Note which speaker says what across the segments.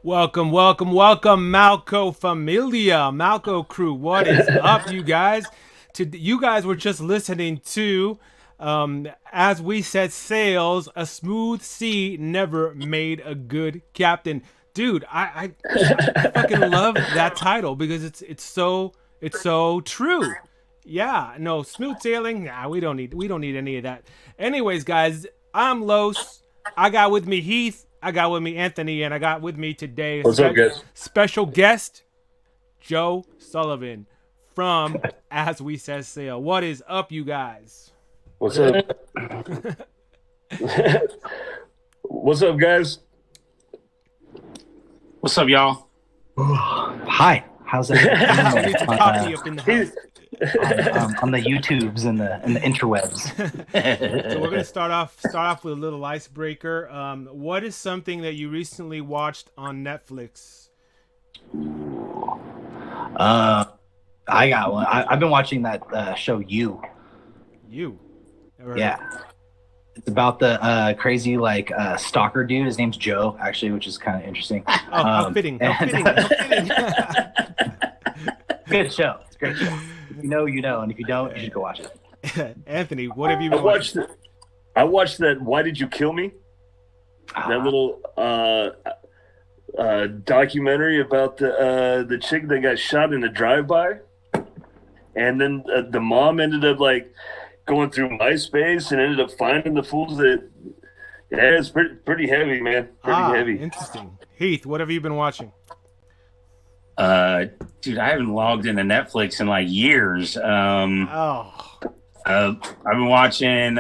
Speaker 1: Welcome, welcome, welcome, Malco Familia, Malco crew. What is up, you guys? You guys were just listening to, as we said, sales. A smooth sea never made a good captain. Dude, I fucking love that title because it's so true. Yeah, no smooth sailing. Nah, we don't need any of that. Anyways, guys, I'm Los. I got with me Heath. I got with me Anthony, and I got with me today a
Speaker 2: What's up, guys?
Speaker 1: special guest, Joe Sullivan from As We Said Sail. What is up, you guys?
Speaker 2: What's up? What's up, guys?
Speaker 3: What's up, y'all?
Speaker 4: Hi, how's
Speaker 1: I
Speaker 4: that?
Speaker 1: need some coffee up in the house.
Speaker 4: on the YouTubes and the interwebs.
Speaker 1: So we're gonna start off with a little icebreaker. What is something that you recently watched on Netflix?
Speaker 4: I got one. I've been watching that show.
Speaker 1: You? Never
Speaker 4: Yeah, it's about the crazy stalker dude. His name's Joe, actually, which is kind of interesting.
Speaker 1: How fitting. How fitting. How fitting.
Speaker 4: Good show. It's a great show. If you know, you know, and if you don't, you should go watch it.
Speaker 1: Anthony, what have you been
Speaker 2: I
Speaker 1: watching?
Speaker 2: watched that. Why Did You Kill Me? That little documentary about the chick that got shot in a drive-by, and then the mom ended up going through MySpace and ended up finding the fools that. Yeah, it's pretty heavy, man. Pretty heavy.
Speaker 1: Interesting. Heath, what have you been watching?
Speaker 3: Dude, I haven't logged into Netflix in years. I've been watching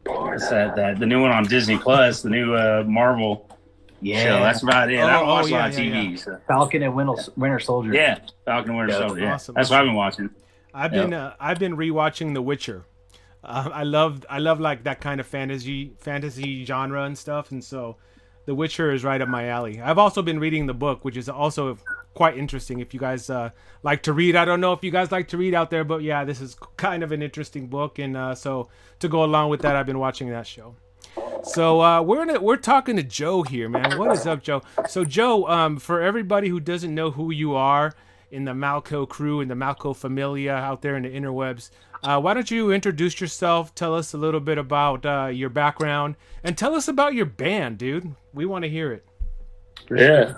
Speaker 3: what's that? The new one on Disney Plus, the new Marvel show. That's about it. I don't watch a lot of TV.
Speaker 1: Yeah.
Speaker 3: So.
Speaker 4: Falcon and Winter Soldier.
Speaker 3: Yeah, Falcon and Winter Soldier. Yeah.
Speaker 1: Awesome.
Speaker 3: That's what I've been watching.
Speaker 1: I've been rewatching The Witcher. I love like that kind of fantasy genre and stuff, and so The Witcher is right up my alley. I've also been reading the book, which is also quite interesting. If you guys like to read, I don't know if you guys like to read out there, but yeah, this is kind of an interesting book, and so to go along with that, I've been watching that show. So we're talking to Joe here, man. What is up, Joe? So Joe, for everybody who doesn't know who you are in the Malco crew and the Malco Familia out there in the interwebs, why don't you introduce yourself? Tell us a little bit about your background, and tell us about your band, dude. We want to hear it.
Speaker 2: Yeah.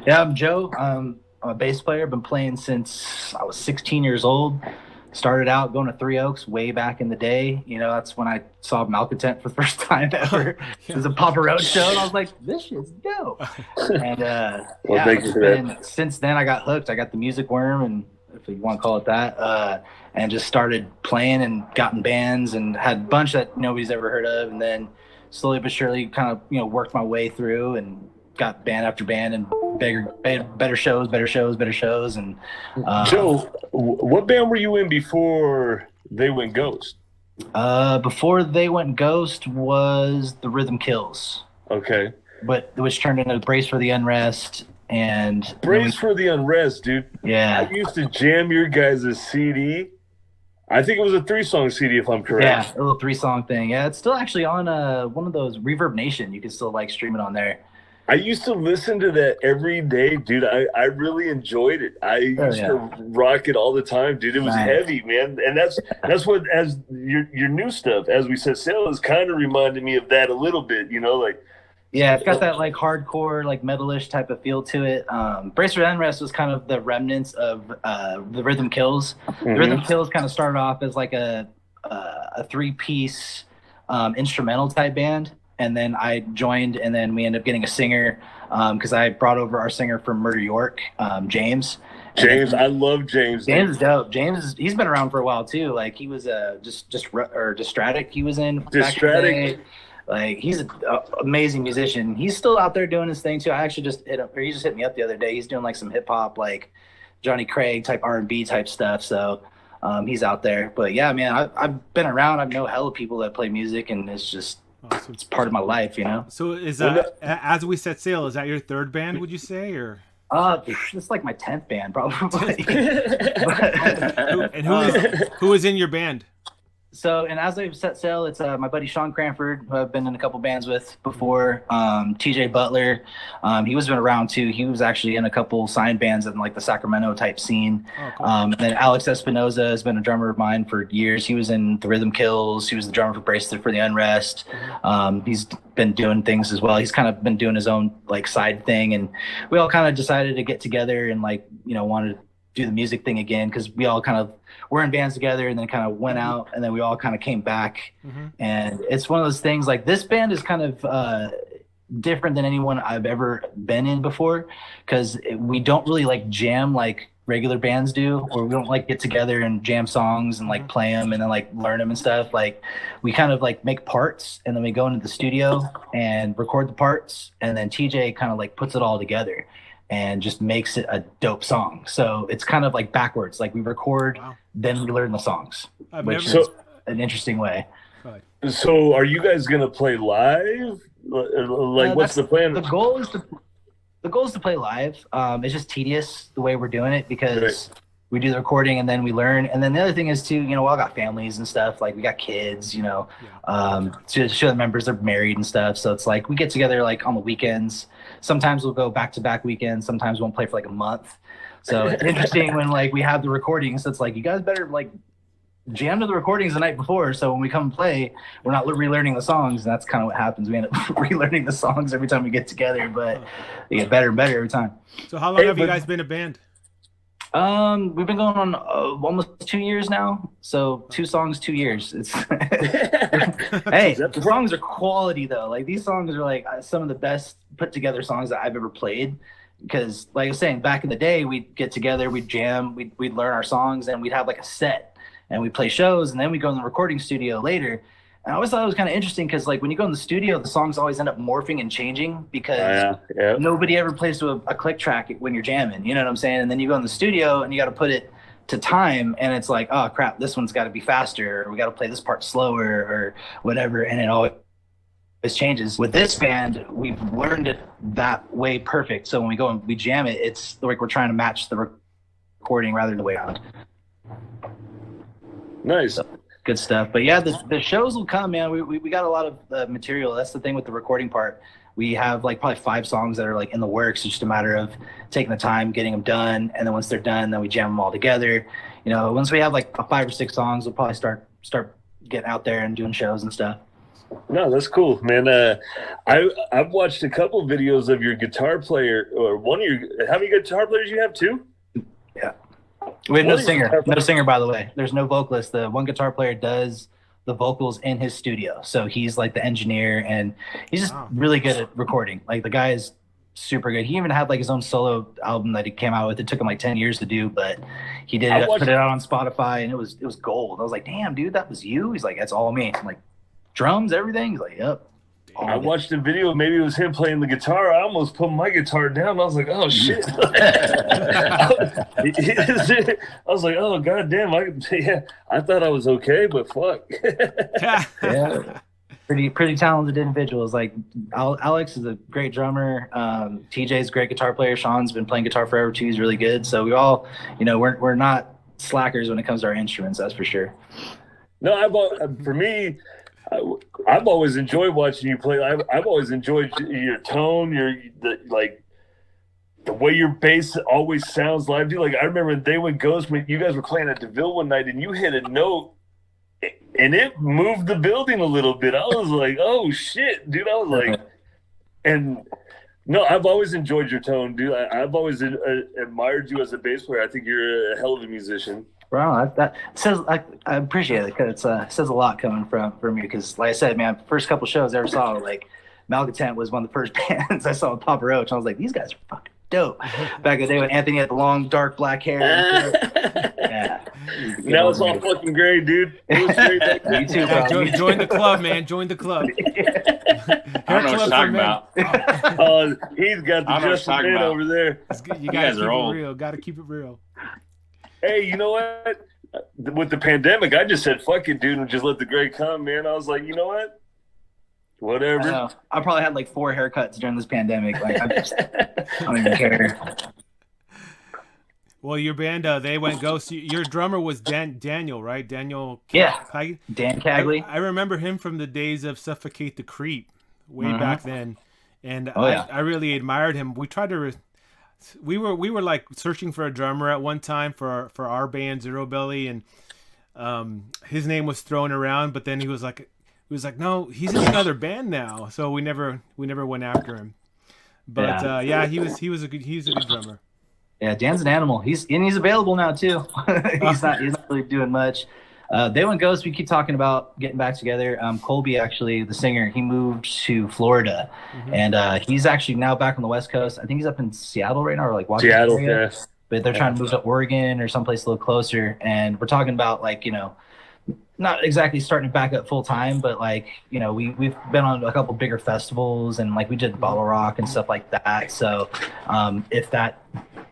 Speaker 4: Yeah, I'm Joe. I'm a bass player. Been playing since I was 16 years old. Started out going to Three Oaks way back in the day. You know, that's when I saw Malcontent for the first time ever. It was a Papa Roach show, and I was like, this shit's dope. And
Speaker 2: thank you for that.
Speaker 4: Since then, I got hooked. I got the music worm, and if you want to call it that, and just started playing and got in bands and had a bunch that nobody's ever heard of. And then slowly but surely kind of, worked my way through and got band after band and better shows. And
Speaker 2: Joe, what band were you in before they went ghost?
Speaker 4: before they went ghost was the Rhythm Kills,
Speaker 2: Okay.
Speaker 4: but which turned into Brace for the Unrest and
Speaker 2: Brace for the Unrest, dude.
Speaker 4: Yeah.
Speaker 2: I used to jam your guys' CD. I think it was a 3-song CD, if I'm correct.
Speaker 4: Yeah, a little 3-song thing. Yeah, it's still actually on one of those Reverb Nation. You can still stream it on there.
Speaker 2: I used to listen to that every day, dude. I really enjoyed it. I used to rock it all the time, dude. It was heavy, man. And that's what, as your new stuff, as we said, Sail is kind of reminded me of that a little bit,
Speaker 4: Yeah, it's got that hardcore, metalish type of feel to it. Brace for the Unrest was kind of the remnants of the Rhythm Kills.
Speaker 2: Mm-hmm.
Speaker 4: The Rhythm Kills kind of started off as a 3-piece instrumental type band. And then I joined, and then we ended up getting a singer because I brought over our singer from Murder York, James.
Speaker 2: James, I love James.
Speaker 4: James is dope. James, he's been around for a while too. He was Distratic. He was in
Speaker 2: Distratic.
Speaker 4: He's an amazing musician. He's still out there doing his thing too. I actually just hit him, or he just hit me up the other day. He's doing some hip hop, Johnny Craig type R&B type stuff. So he's out there. But yeah, man, I've been around. I know hella people that play music, and it's just.
Speaker 1: Awesome.
Speaker 4: It's part of my life,
Speaker 1: So is As We Set Sail, is that your third band, would you say, or?
Speaker 4: It's my 10th band, probably.
Speaker 1: Who is in your band?
Speaker 4: So, and as I've set sail, it's my buddy Sean Cranford, who I've been in a couple bands with before. TJ Butler, he was been around too. He was actually in a couple signed bands in like the Sacramento type scene.
Speaker 1: Oh, cool.
Speaker 4: And then Alex Espinoza has been a drummer of mine for years. He was in the Rhythm Kills. He was the drummer for Bracelet for the Unrest. He's been doing things as well. He's kind of been doing his own like side thing, and we all kind of decided to get together and like wanted to do the music thing again, because we all kind of were in bands together and then kind of went out, and then we all kind of came back. And it's one of those things, like this band is kind of different than anyone I've ever been in before, because we don't really like jam like regular bands do, or we don't like get together and jam songs and like play them and then like learn them and stuff. Like we kind of like make parts, and then we go into the studio and record the parts, and then TJ kind of like puts it all together and just makes it a dope song. So it's kind of like backwards. Like we record, then we learn the songs, which is an interesting way.
Speaker 2: So are you guys going to play live? Like what's the plan?
Speaker 4: The goal is to play live. It's just tedious the way we're doing it, because we do the recording and then we learn. And then the other thing is too, we all got families and stuff. Like we got kids, two of the members are married and stuff. So it's like we get together like on the weekends. Sometimes we'll go back-to-back weekends. Sometimes we won't play for like a month. So it's interesting when like we have the recordings. It's like you guys better like jam to the recordings the night before, so when we come and play, we're not relearning the songs. And that's kind of what happens. We end up relearning the songs every time we get together, but they get better and better every time.
Speaker 1: So how long have you guys been a band?
Speaker 4: We've been going on almost 2 years now. So 2 songs, 2 years. It's hey, the songs are quality though. Like these songs are like some of the best put together songs that I've ever played. Because like I was saying, back in the day, we'd get together, we'd jam, we'd learn our songs, and we'd have like a set, and we'd play shows, and then we'd go in the recording studio later. And I always thought it was kind of interesting, because like when you go in the studio, the songs always end up morphing and changing, because nobody ever plays to a click track when you're jamming. You know what I'm saying? And then you go in the studio and you got to put it to time, and it's like, oh crap, this one's got to be faster, or we got to play this part slower, or whatever. And it always changes. With this band, we've learned it that way perfect. So when we go and we jam it, it's like we're trying to match the recording rather than the way around.
Speaker 2: Nice.
Speaker 4: So, good stuff. But yeah, the shows will come, man. We got a lot of material. That's the thing with the recording part. We have like probably 5 songs that are like in the works. It's just a matter of taking the time, getting them done, and then once they're done, then we jam them all together. Once we have like 5 or 6 songs, we'll probably start getting out there and doing shows and stuff.
Speaker 2: No, that's cool, man. I've watched a couple videos of your guitar player, or one of your. How many guitar players you have? 2?
Speaker 4: Yeah. We have no singer, by the way. There's no vocalist. The one guitar player does the vocals in his studio. So he's like the engineer, and he's just really good at recording. Like the guy is super good. He even had like his own solo album that he came out with. It took him like 10 years to do, but he did it, put it out on Spotify, and it was gold. I was like, damn, dude, that was you? He's like, that's all me. I'm like, drums, everything? He's like, yep.
Speaker 2: I watched a video, maybe it was him playing the guitar. I almost put my guitar down. I was like, oh shit. I was like, oh god damn. I thought I was okay, but fuck.
Speaker 4: Yeah. Pretty talented individuals. Like Alex is a great drummer. TJ's a great guitar player. Sean's been playing guitar forever too. He's really good. So we all, we're not slackers when it comes to our instruments, that's for sure.
Speaker 2: No, for me, I've always enjoyed watching you play. I've always enjoyed your tone, the way your bass always sounds live. Dude, like I remember They Went Ghost when you guys were playing at DeVille one night, and you hit a note, and it moved the building a little bit. I was like, oh shit, dude. I was like, and no, I've always enjoyed your tone, dude. I've always admired you as a bass player. I think you're a hell of a musician.
Speaker 4: Wow, that says I appreciate it, because it says a lot coming from you. Because like I said, man, first couple shows I ever saw, like Malcontent was one of the first bands I saw with Papa Roach. I was like, these guys are fucking dope. Back in the day when Anthony had the long, dark black hair. Yeah.
Speaker 2: Now it's all fucking gray, dude. It was great.
Speaker 4: You too, bro.
Speaker 1: Join the club, man. Join the club.
Speaker 3: I don't know what you're talking about.
Speaker 2: He's got the Justin Man over there.
Speaker 1: You guys are old. Real. Got to keep it real.
Speaker 2: Hey, you know what? With the pandemic, I just said, fuck it, dude, and just let the gray come, man. I was like, you know what? Whatever.
Speaker 4: I probably had like 4 haircuts during this pandemic. Like, I don't even care.
Speaker 1: Well, your band, They Went Ghost. Your drummer was Daniel, right? Daniel.
Speaker 4: Yeah.
Speaker 1: Cagley?
Speaker 4: Dan Cagley.
Speaker 1: I remember him from the days of Suffocate the Creep, way back then, and I really admired him. We tried to. We were like searching for a drummer at one time for our band Zero Belly, and his name was thrown around, but then he was like, no, he's in another band now, so we never went after him. But he was a good drummer.
Speaker 4: Yeah, Dan's an animal. He's available now too. he's not really doing much. They Went Ghost, we keep talking about getting back together. Colby, actually, the singer, he moved to Florida, and he's actually now back on the West Coast. I think he's up in Seattle right now, or like Washington.
Speaker 2: Seattle,
Speaker 4: area.
Speaker 2: yes.
Speaker 4: But they're trying to move to Oregon or someplace a little closer. And we're talking about, like, you know, not exactly starting to back up full time, but like, you know, we've been on a couple bigger festivals, and like we did Bottle Rock and stuff like that. So if that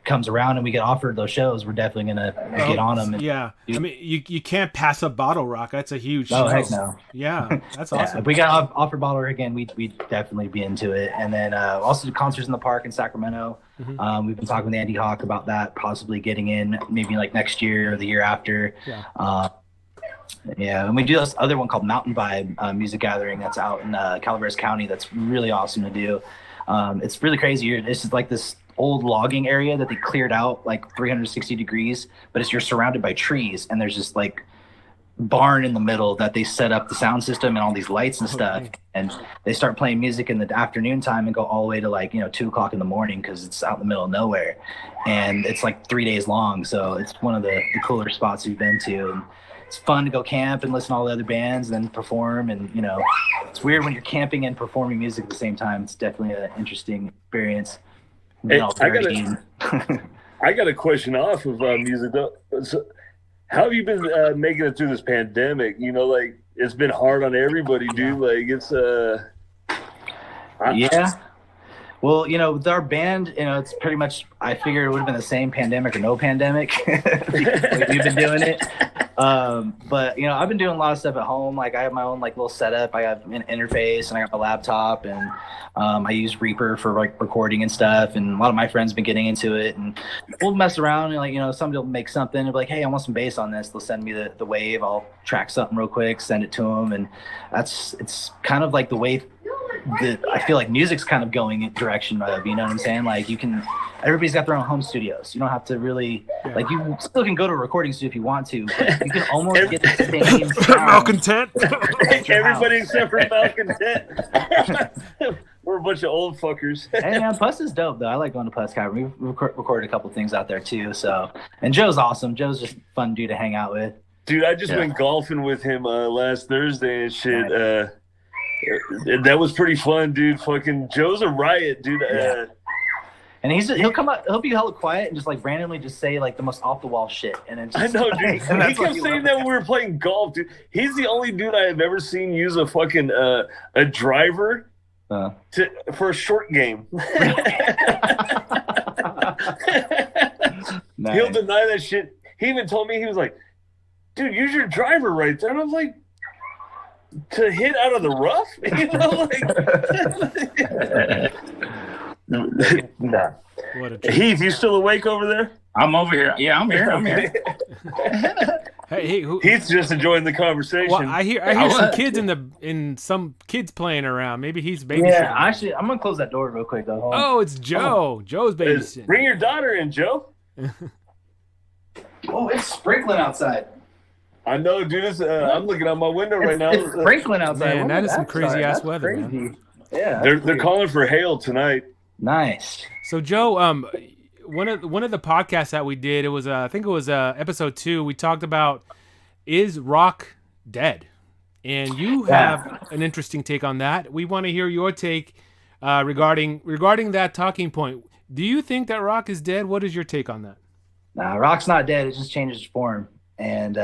Speaker 4: comes around and we get offered those shows, we're definitely gonna get on them.
Speaker 1: I mean, you can't pass up Bottle Rock. That's a huge show.
Speaker 4: Heck no.
Speaker 1: Yeah, that's awesome.
Speaker 4: If we got offered Bottle Rock again, we'd definitely be into it. And then also concerts in the park in Sacramento. We've been talking with Andy Hawk about that, possibly getting in maybe like next year or the year after. And we do this other one called Mountain Vibe music gathering that's out in Calaveras County. That's really awesome to do. It's really crazy. It's just like this old logging area that they cleared out like 360 degrees, but you're surrounded by trees, and there's this like barn in the middle that they set up the sound system and all these lights and stuff, and they start playing music in the afternoon time and go all the way to like 2:00 in the morning because it's out in the middle of nowhere, and it's like 3 days long. So it's one of the cooler spots we've been to, and it's fun to go camp and listen to all the other bands and then perform. And it's weird when you're camping and performing music at the same time. It's definitely an interesting experience.
Speaker 2: Hey, I got a question off of music though. So how have you been making it through this pandemic? Like it's been hard on everybody, dude. Like it's
Speaker 4: Well, with our band, it's pretty much, I figured it would have been the same pandemic or no pandemic. We've been doing it. But, I've been doing a lot of stuff at home. Like I have my own like little setup. I have an interface, and I got my laptop, and I use Reaper for like recording and stuff. And a lot of my friends have been getting into it, and we'll mess around and like, somebody will make something and be like, hey, I want some bass on this. They'll send me the wave. I'll track something real quick, send it to them. And it's kind of like the way that I feel like music's kind of going in direction of, you know what I'm saying? Like everybody's got their own home studios. You don't have to really, like you still can go to a recording studio if you want to, but you can almost get the same sound.
Speaker 1: Malcontent.
Speaker 2: Everybody except for Malcontent. We're a bunch of old fuckers.
Speaker 4: Hey man, Puss is dope though. I like going to Puss Cavern. We've recorded a couple things out there too. So, and Joe's awesome. Joe's just a fun dude to hang out with.
Speaker 2: Dude, I just went golfing with him last Thursday and shit. That was pretty fun, dude. Fucking Joe's a riot, dude.
Speaker 4: And he'll come up, he'll be hella quiet and just like randomly just say like the most off the wall shit. And it's just,
Speaker 2: I know, dude. He kept saying that when we were playing golf, dude. He's the only dude I have ever seen use a fucking a driver for a short game.
Speaker 4: Nice.
Speaker 2: He'll deny that shit. He even told me, he was like, dude, use your driver right there. And I was like, to hit out of the rough? Nah. Heath, you still awake over there?
Speaker 3: I'm over here. Yeah, I'm here.
Speaker 1: Hey,
Speaker 2: Heath's just enjoying the conversation.
Speaker 1: Well, I hear some kids in some kids playing around. Maybe he's babysitting.
Speaker 4: Yeah, actually, I'm gonna close that door real quick though.
Speaker 1: Oh, it's Joe. Joe's babysitting.
Speaker 2: Bring your daughter in, Joe.
Speaker 4: Oh, it's sprinkling outside.
Speaker 2: I know, dude. I'm looking out my window right now.
Speaker 4: It's sprinkling outside.
Speaker 1: Man, that is some crazy ass weather.
Speaker 4: Crazy.
Speaker 1: Man.
Speaker 4: Yeah,
Speaker 2: they're calling for hail tonight.
Speaker 4: Nice.
Speaker 1: So Joe, one of the podcasts that we did, it was I think it was episode 2. We talked about, is rock dead? And you have an interesting take on that. We want to hear your take regarding that talking point. Do you think that rock is dead? What is your take on that?
Speaker 4: Nah, rock's not dead. It just changes form. And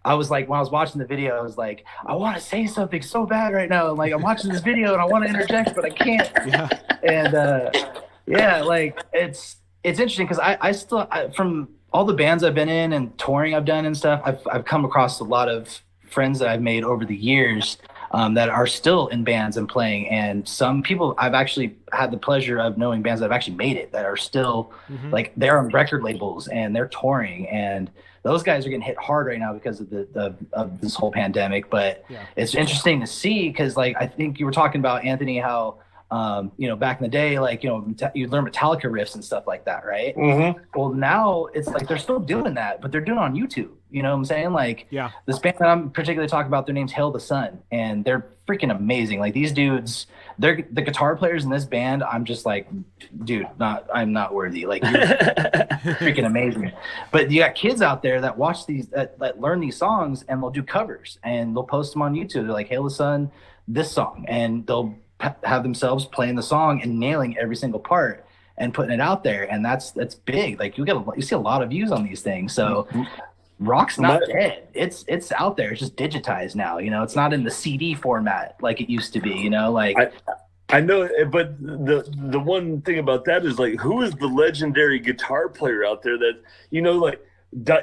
Speaker 4: I was like, when I was watching the video, I was like, I want to say something so bad right now. Like, I'm watching this video and I want to interject, but I can't.
Speaker 1: Yeah.
Speaker 4: And like it's interesting because I still, from all the bands I've been in and touring I've done and stuff, I've come across a lot of friends that I've made over the years that are still in bands and playing. And some people I've actually had the pleasure of knowing bands that have actually made it that are still like they're on record labels and they're touring, and those guys are getting hit hard right now because of of this whole pandemic. But it's interesting to see because like I think you were talking about, Anthony, how back in the day, like, you learn Metallica riffs and stuff like that, right? Well, now it's like they're still doing that, but they're doing it on YouTube. You know what I'm saying? Like, this band that I'm particularly talking about, their name's Hail the Sun, and they're freaking amazing. Like, these dudes, they're the guitar players in this band. I'm just like, dude, I'm not worthy. Like, you're freaking amazing. But you got kids out there that watch these, that learn these songs, and they'll do covers, and they'll post them on YouTube. They're like, Hail the Sun, this song, and they'll have themselves playing the song and nailing every single part and putting it out there, and that's big. Like, you see a lot of views on these things. So rock's not dead. It's out there. It's just digitized now. It's not in the CD format like it used to be. Like
Speaker 2: I know, but the one thing about that is, like, who is the legendary guitar player out there that like.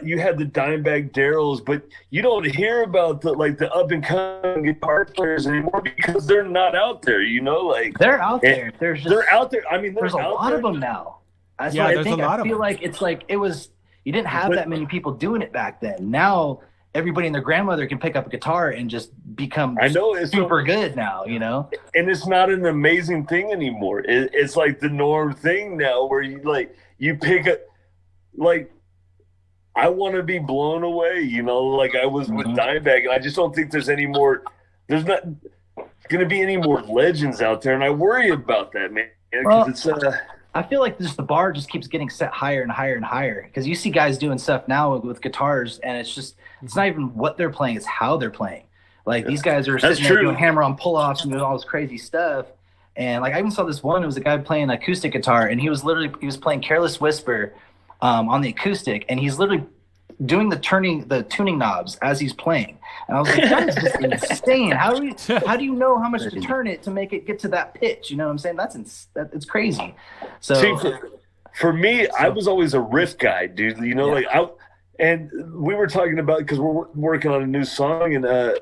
Speaker 2: You had the Dimebag Darrells, but you don't hear about the up and coming guitar players anymore because they're not out there. Like,
Speaker 4: they're out there.
Speaker 2: They're out there. I mean,
Speaker 4: there's a lot of them now. That's
Speaker 1: yeah,
Speaker 4: what
Speaker 1: there's
Speaker 4: I think.
Speaker 1: a lot
Speaker 4: I feel
Speaker 1: of them.
Speaker 4: like it's like you didn't have that many people doing it back then. Now everybody and their grandmother can pick up a guitar and just become super good now.
Speaker 2: And it's not an amazing thing anymore. It's like the norm thing now, where you pick a like. I want to be blown away, like I was with Dimebag, and I just don't think there's not going to be any more legends out there, and I worry about that, man.
Speaker 4: I feel like the bar just keeps getting set higher and higher and higher, because you see guys doing stuff now with guitars, and it's not even what they're playing, it's how they're playing. Like, these guys are sitting there doing hammer-on pull-offs and doing all this crazy stuff. And like, I even saw this one, it was a guy playing acoustic guitar, and he was playing Careless Whisper on the acoustic, and he's literally doing the tuning knobs as he's playing. And I was like, that is just insane. How do you know how much to turn it to make it get to that pitch? You know what I'm saying? It's crazy. So
Speaker 2: see, for me, I was always a riff guy, dude. And we were talking about, because we're working on a new song, and I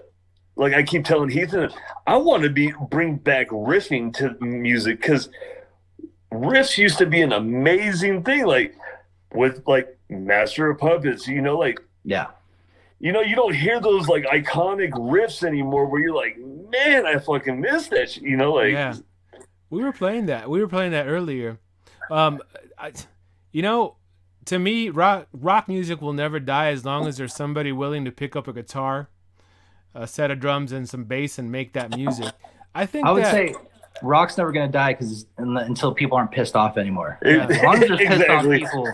Speaker 2: keep telling Ethan, I want to bring back riffing to music, because riffs used to be an amazing thing. Like, with Master of Puppets, you don't hear those iconic riffs anymore, where you're like, man, I fucking miss that shit.
Speaker 1: We were playing that earlier. To me, rock music will never die as long as there's somebody willing to pick up a guitar, a set of drums, and some bass and make that music. I would
Speaker 4: say rock's never going to die until people aren't pissed off anymore. As long as there's pissed off people.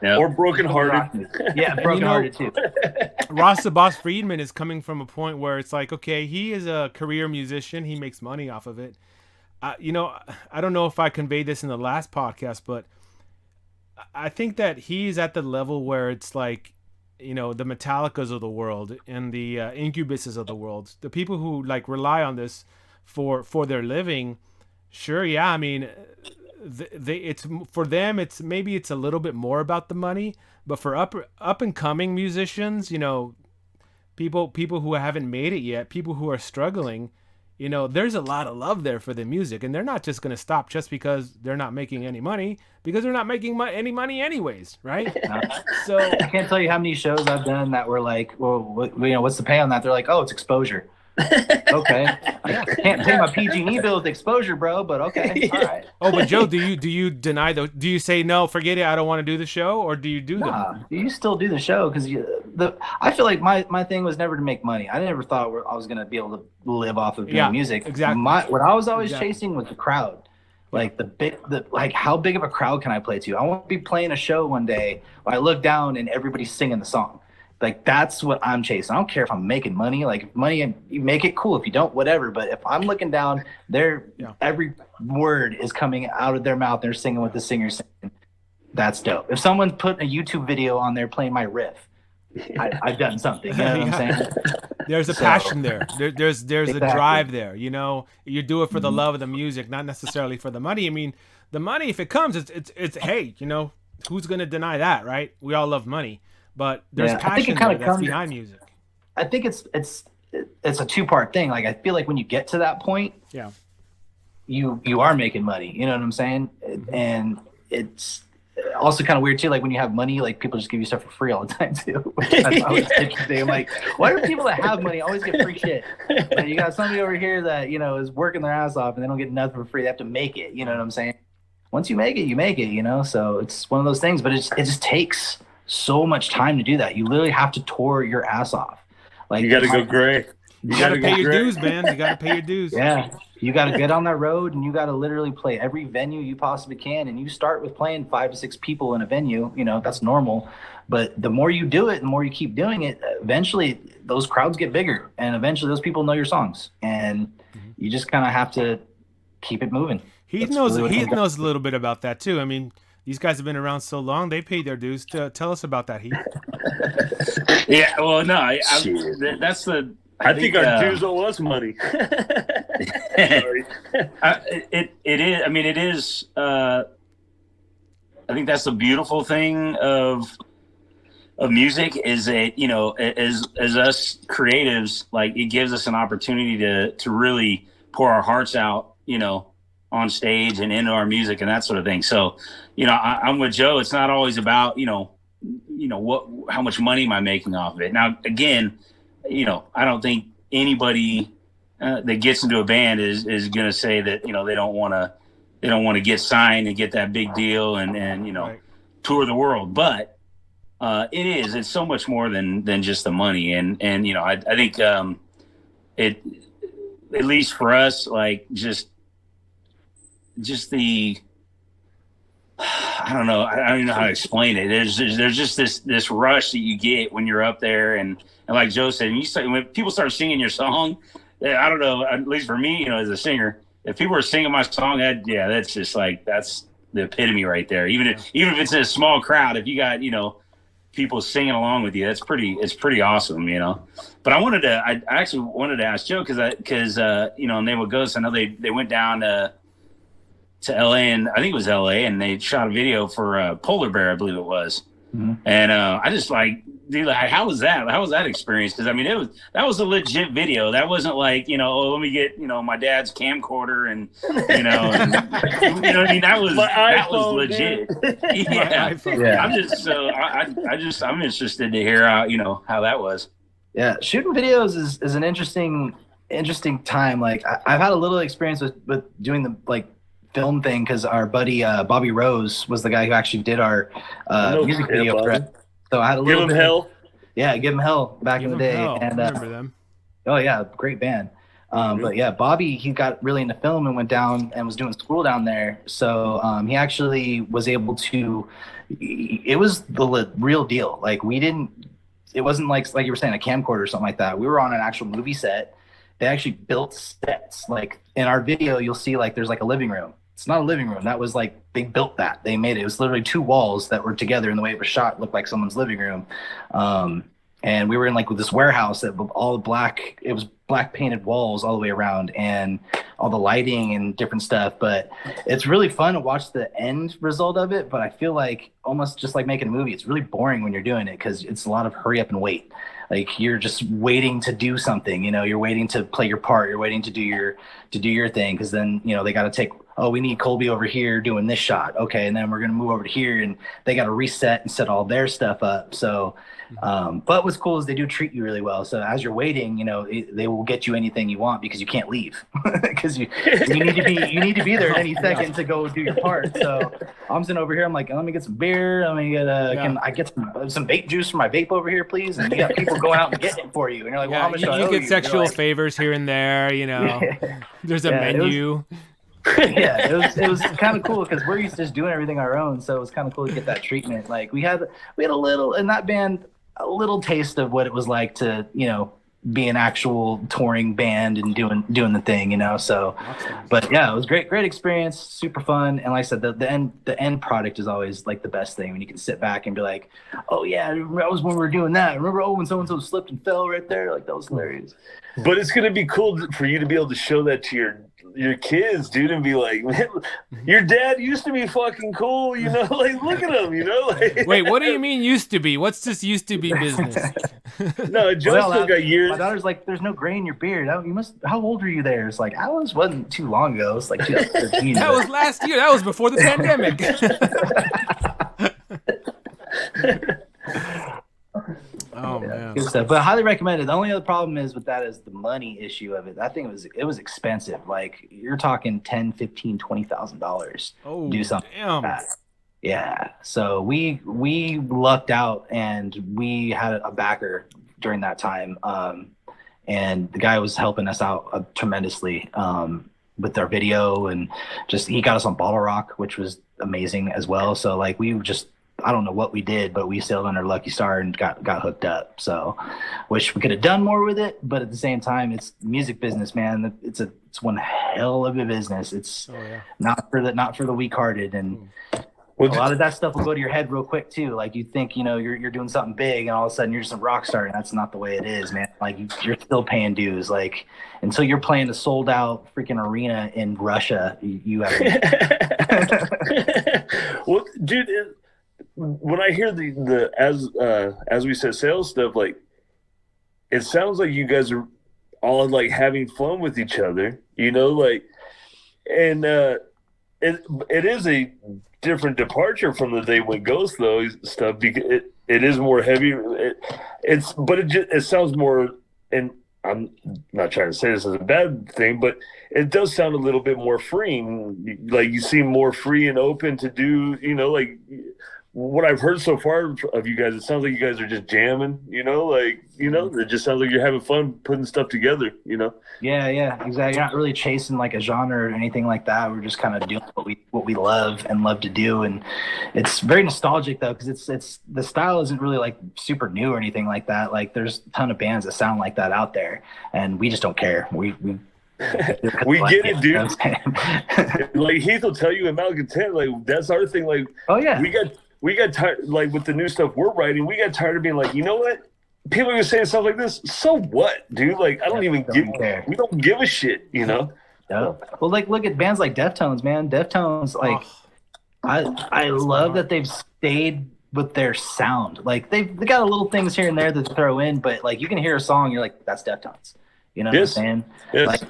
Speaker 2: Or brokenhearted.
Speaker 4: Yeah, brokenhearted too.
Speaker 1: Ross the Boss Friedman is coming from a point where it's like, okay, he is a career musician. He makes money off of it. I don't know if I conveyed this in the last podcast, but I think that he's at the level where it's like, the Metallicas of the world and the Incubuses of the world, the people who rely on this for their living. Sure, yeah, I mean, it's for them, it's maybe it's a little bit more about the money, but for up and coming musicians, people who haven't made it yet, people who are struggling, there's a lot of love there for the music, and they're not just going to stop just because they're not making any money, because they're not making any money anyways, right? So
Speaker 4: I can't tell you how many shows I've done that were like, well, what's the pay on that? They're like, oh, it's exposure. Okay, I can't pay my PG&E bill with exposure, bro, but okay, all right.
Speaker 1: Oh, but Joe, do you deny those? Do you say no, forget it, I don't want to do the show, or do you do them?
Speaker 4: You still do the show, because I feel like my thing was never to make money. I never thought I was going to be able to live off of doing music.
Speaker 1: Exactly.
Speaker 4: What I was always chasing was the crowd. Like how big of a crowd can I play to? I want to be playing a show one day where I look down and everybody's singing the song. Like, that's what I'm chasing. I don't care if I'm making money. Like, if money, you make it, cool. If you don't, whatever. But if I'm looking down, every word is coming out of their mouth. They're singing what the singer's singing. That's dope. If someone's putting a YouTube video on there playing my riff, I've done something. You know what I'm saying?
Speaker 1: There's a passion there. There's a drive there. You do it for the love of the music, not necessarily for the money. I mean, the money, if it comes, it's hey, who's gonna deny that, right? We all love money. But there's passion that's behind music.
Speaker 4: I think it's it's a two-part thing. Like I feel like when you get to that point,
Speaker 1: Yeah.
Speaker 4: you are making money. You know what I'm saying? And it's also kind of weird too. Like when you have money, like people just give you stuff for free all the time too. That's always interesting. I'm like, why do people that have money always get free shit? Like, you got somebody over here that, you know, is working their ass off and they don't get nothing for free. They have to make it. You know what I'm saying? Once you make it, you make it. You know, so it's one of those things. But it just takes so much time to do that. You literally have to tour your ass off. Like
Speaker 2: You got to go gray.
Speaker 1: You got to pay your dues, man. You got to pay your dues.
Speaker 4: Yeah. You got to get on that road and you got to literally play every venue you possibly can. And you start with playing 5 to 6 people in a venue. You know, that's normal. But the more you do it, the more you keep doing it, eventually those crowds get bigger. And eventually those people know your songs. And you just kind of have to keep it moving.
Speaker 1: Heath knows a little bit about that too. I mean, these guys have been around so long; they paid their dues. Tell us about that, Heath.
Speaker 3: Yeah, well, no, that's the.
Speaker 2: I think our dues owe us money. Sorry.
Speaker 3: It is. I mean, it is. I think that's the beautiful thing of music is that, you know, as us creatives, like it gives us an opportunity to really pour our hearts out, you know, on stage and into our music and that sort of thing. So, you know, I'm with Joe. It's not always about, you know, how much money am I making off of it? Now, again, you know, I don't think anybody that gets into a band is going to say that, you know, they don't want to get signed and get that big deal and you know, right, tour the world. But it's so much more than just the money. And you know, I think it, at least for us, like just the, I don't know. I don't even know how to explain it. There's just this rush that you get when you're up there, and like Joe said, when people start singing your song, I don't know. At least for me, you know, as a singer, if people are singing my song, that's just like that's the epitome right there. Even if it's in a small crowd, if you got, you know, people singing along with you, it's pretty awesome, you know. But I actually wanted to ask Joe because you know, Name of Ghosts, I know they went down to LA, and I think it was LA, and they shot a video for Polar Bear, I believe it was. Mm-hmm. And I just like, dude, like, how was that experience? Because I mean, that was a legit video. That wasn't like, you know, let me get, you know, my dad's camcorder and, you know, and, you know what I mean? That was legit. Yeah. I'm interested to hear how, you know, how that was.
Speaker 4: Yeah, shooting videos is an interesting time. Like I've had a little experience with doing the like film thing because our buddy Bobby Rose was the guy who actually did our music video for it. So I had a little
Speaker 2: Give Him Hell.
Speaker 4: Yeah, Give Him Hell back in the day.
Speaker 1: Hell.
Speaker 4: And
Speaker 1: I remember them.
Speaker 4: Oh yeah, great band. But yeah, Bobby, he got really into film and went down and was doing school down there. So he actually was able to. It was the real deal. Like it wasn't like you were saying a camcorder or something like that. We were on an actual movie set. They actually built sets. Like in our video, you'll see like there's like a living room. It's not a living room. That was like, they built that. They made it. It was literally 2 walls that were together, and the way it was shot looked like someone's living room. And we were in like with this warehouse that all black, it was black painted walls all the way around and all the lighting and different stuff. But it's really fun to watch the end result of it. But I feel like almost just like making a movie, it's really boring when you're doing it because it's a lot of hurry up and wait. Like you're just waiting to do something, you know, you're waiting to play your part. You're waiting to do your thing. Cause then, you know, they got to take, we need Colby over here doing this shot. Okay. And then we're going to move over to here and they got to reset and set all their stuff up. So, but what's cool is they do treat you really well. So as you're waiting, you know, they will get you anything you want because you can't leave because you need to be there at any second to go do your part. So I'm sitting over here. I'm like, let me get some beer. Let me get can I get some vape juice for my vape over here, please? And you got people going out and getting it for you. And you're like, well, how much do I owe
Speaker 1: get
Speaker 4: you?
Speaker 1: sexual favors here and there, you know. There's a menu.
Speaker 4: Yeah, it was kind of cool because we're used to just doing everything our own, so it was kind of cool to get that treatment. Like we had a little in that band, a little taste of what it was like to, you know, be an actual touring band and doing the thing, you know. So, but yeah, it was great experience, super fun, and like I said, the end product is always like the best thing when you can sit back and be like, oh yeah, that was when we were doing that. Remember, when so and so slipped and fell right there, like that was hilarious.
Speaker 2: But it's gonna be cool for you to be able to show that to your kids, dude, and be like, man, your dad used to be fucking cool, you know, like look at him, you know. Like,
Speaker 1: wait, what do you mean used to be? What's this used to be business?
Speaker 2: No, Joe
Speaker 4: Well,
Speaker 2: still got years.
Speaker 4: My daughter's like, "There's no gray in your beard. You must. How old were you there?" It's like, wasn't too long ago. It's like 2013.
Speaker 1: That was last year. That was before the pandemic. Oh man.
Speaker 4: Good stuff. But I highly recommend it. The only other problem is with that is the money issue of it. I think it was expensive. Like you're talking $10,000, $15,000, $20,000
Speaker 1: Oh,
Speaker 4: to do something
Speaker 1: damn.
Speaker 4: like that. Yeah. So we lucked out and we had a backer during that time. And the guy was helping us out tremendously with our video, and just he got us on Bottle Rock, which was amazing as well. So like we just, I don't know what we did, but we sailed under Lucky Star and got hooked up. So wish we could have done more with it, but at the same time, it's music business, man. It's one hell of a business. It's not for the weak-hearted, and a lot of that stuff will go to your head real quick too. Like you think, you're doing something big, and all of a sudden you're just a rock star, and that's not the way it is, man. Like you're still paying dues. Like until you're playing a sold out freaking arena in Russia, you have.
Speaker 2: Well, dude, when I hear the as we said sales stuff, like it sounds like you guys are all like having fun with each other, like, and it is a different departure from the They Went Ghost though stuff, because it is more heavy. It sounds more, and I'm not trying to say this as a bad thing, but it does sound a little bit more freeing. Like you seem more free and open to do, like what I've heard so far of you guys. It sounds like you guys are just jamming, it just sounds like you're having fun putting stuff together,
Speaker 4: Yeah, exactly. You're not really chasing like a genre or anything like that. We're just kind of doing what we love and love to do, and it's very nostalgic though, because it's the style isn't really like super new or anything like that. Like there's a ton of bands that sound like that out there, and we just don't care. We
Speaker 2: get it, dude. Like Heath will tell you in Malcontent, like that's our thing. Like, oh yeah, we got tired, like with the new stuff we're writing. We got tired of being like, you know what? People are saying stuff like this. So what, dude? Like, I don't even care. We don't give a shit,
Speaker 4: Yeah. Well, like, look at bands like Deftones, man. Deftones, like, I love that they've stayed with their sound. Like, they got a little things here and there that they throw in, but like, you can hear a song, you're like, that's Deftones. You know what I'm saying?
Speaker 2: Yes.
Speaker 4: Like,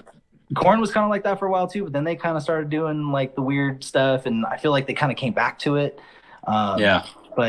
Speaker 4: Korn was kind of like that for a while too, but then they kind of started doing like the weird stuff, and I feel like they kind of came back to it. But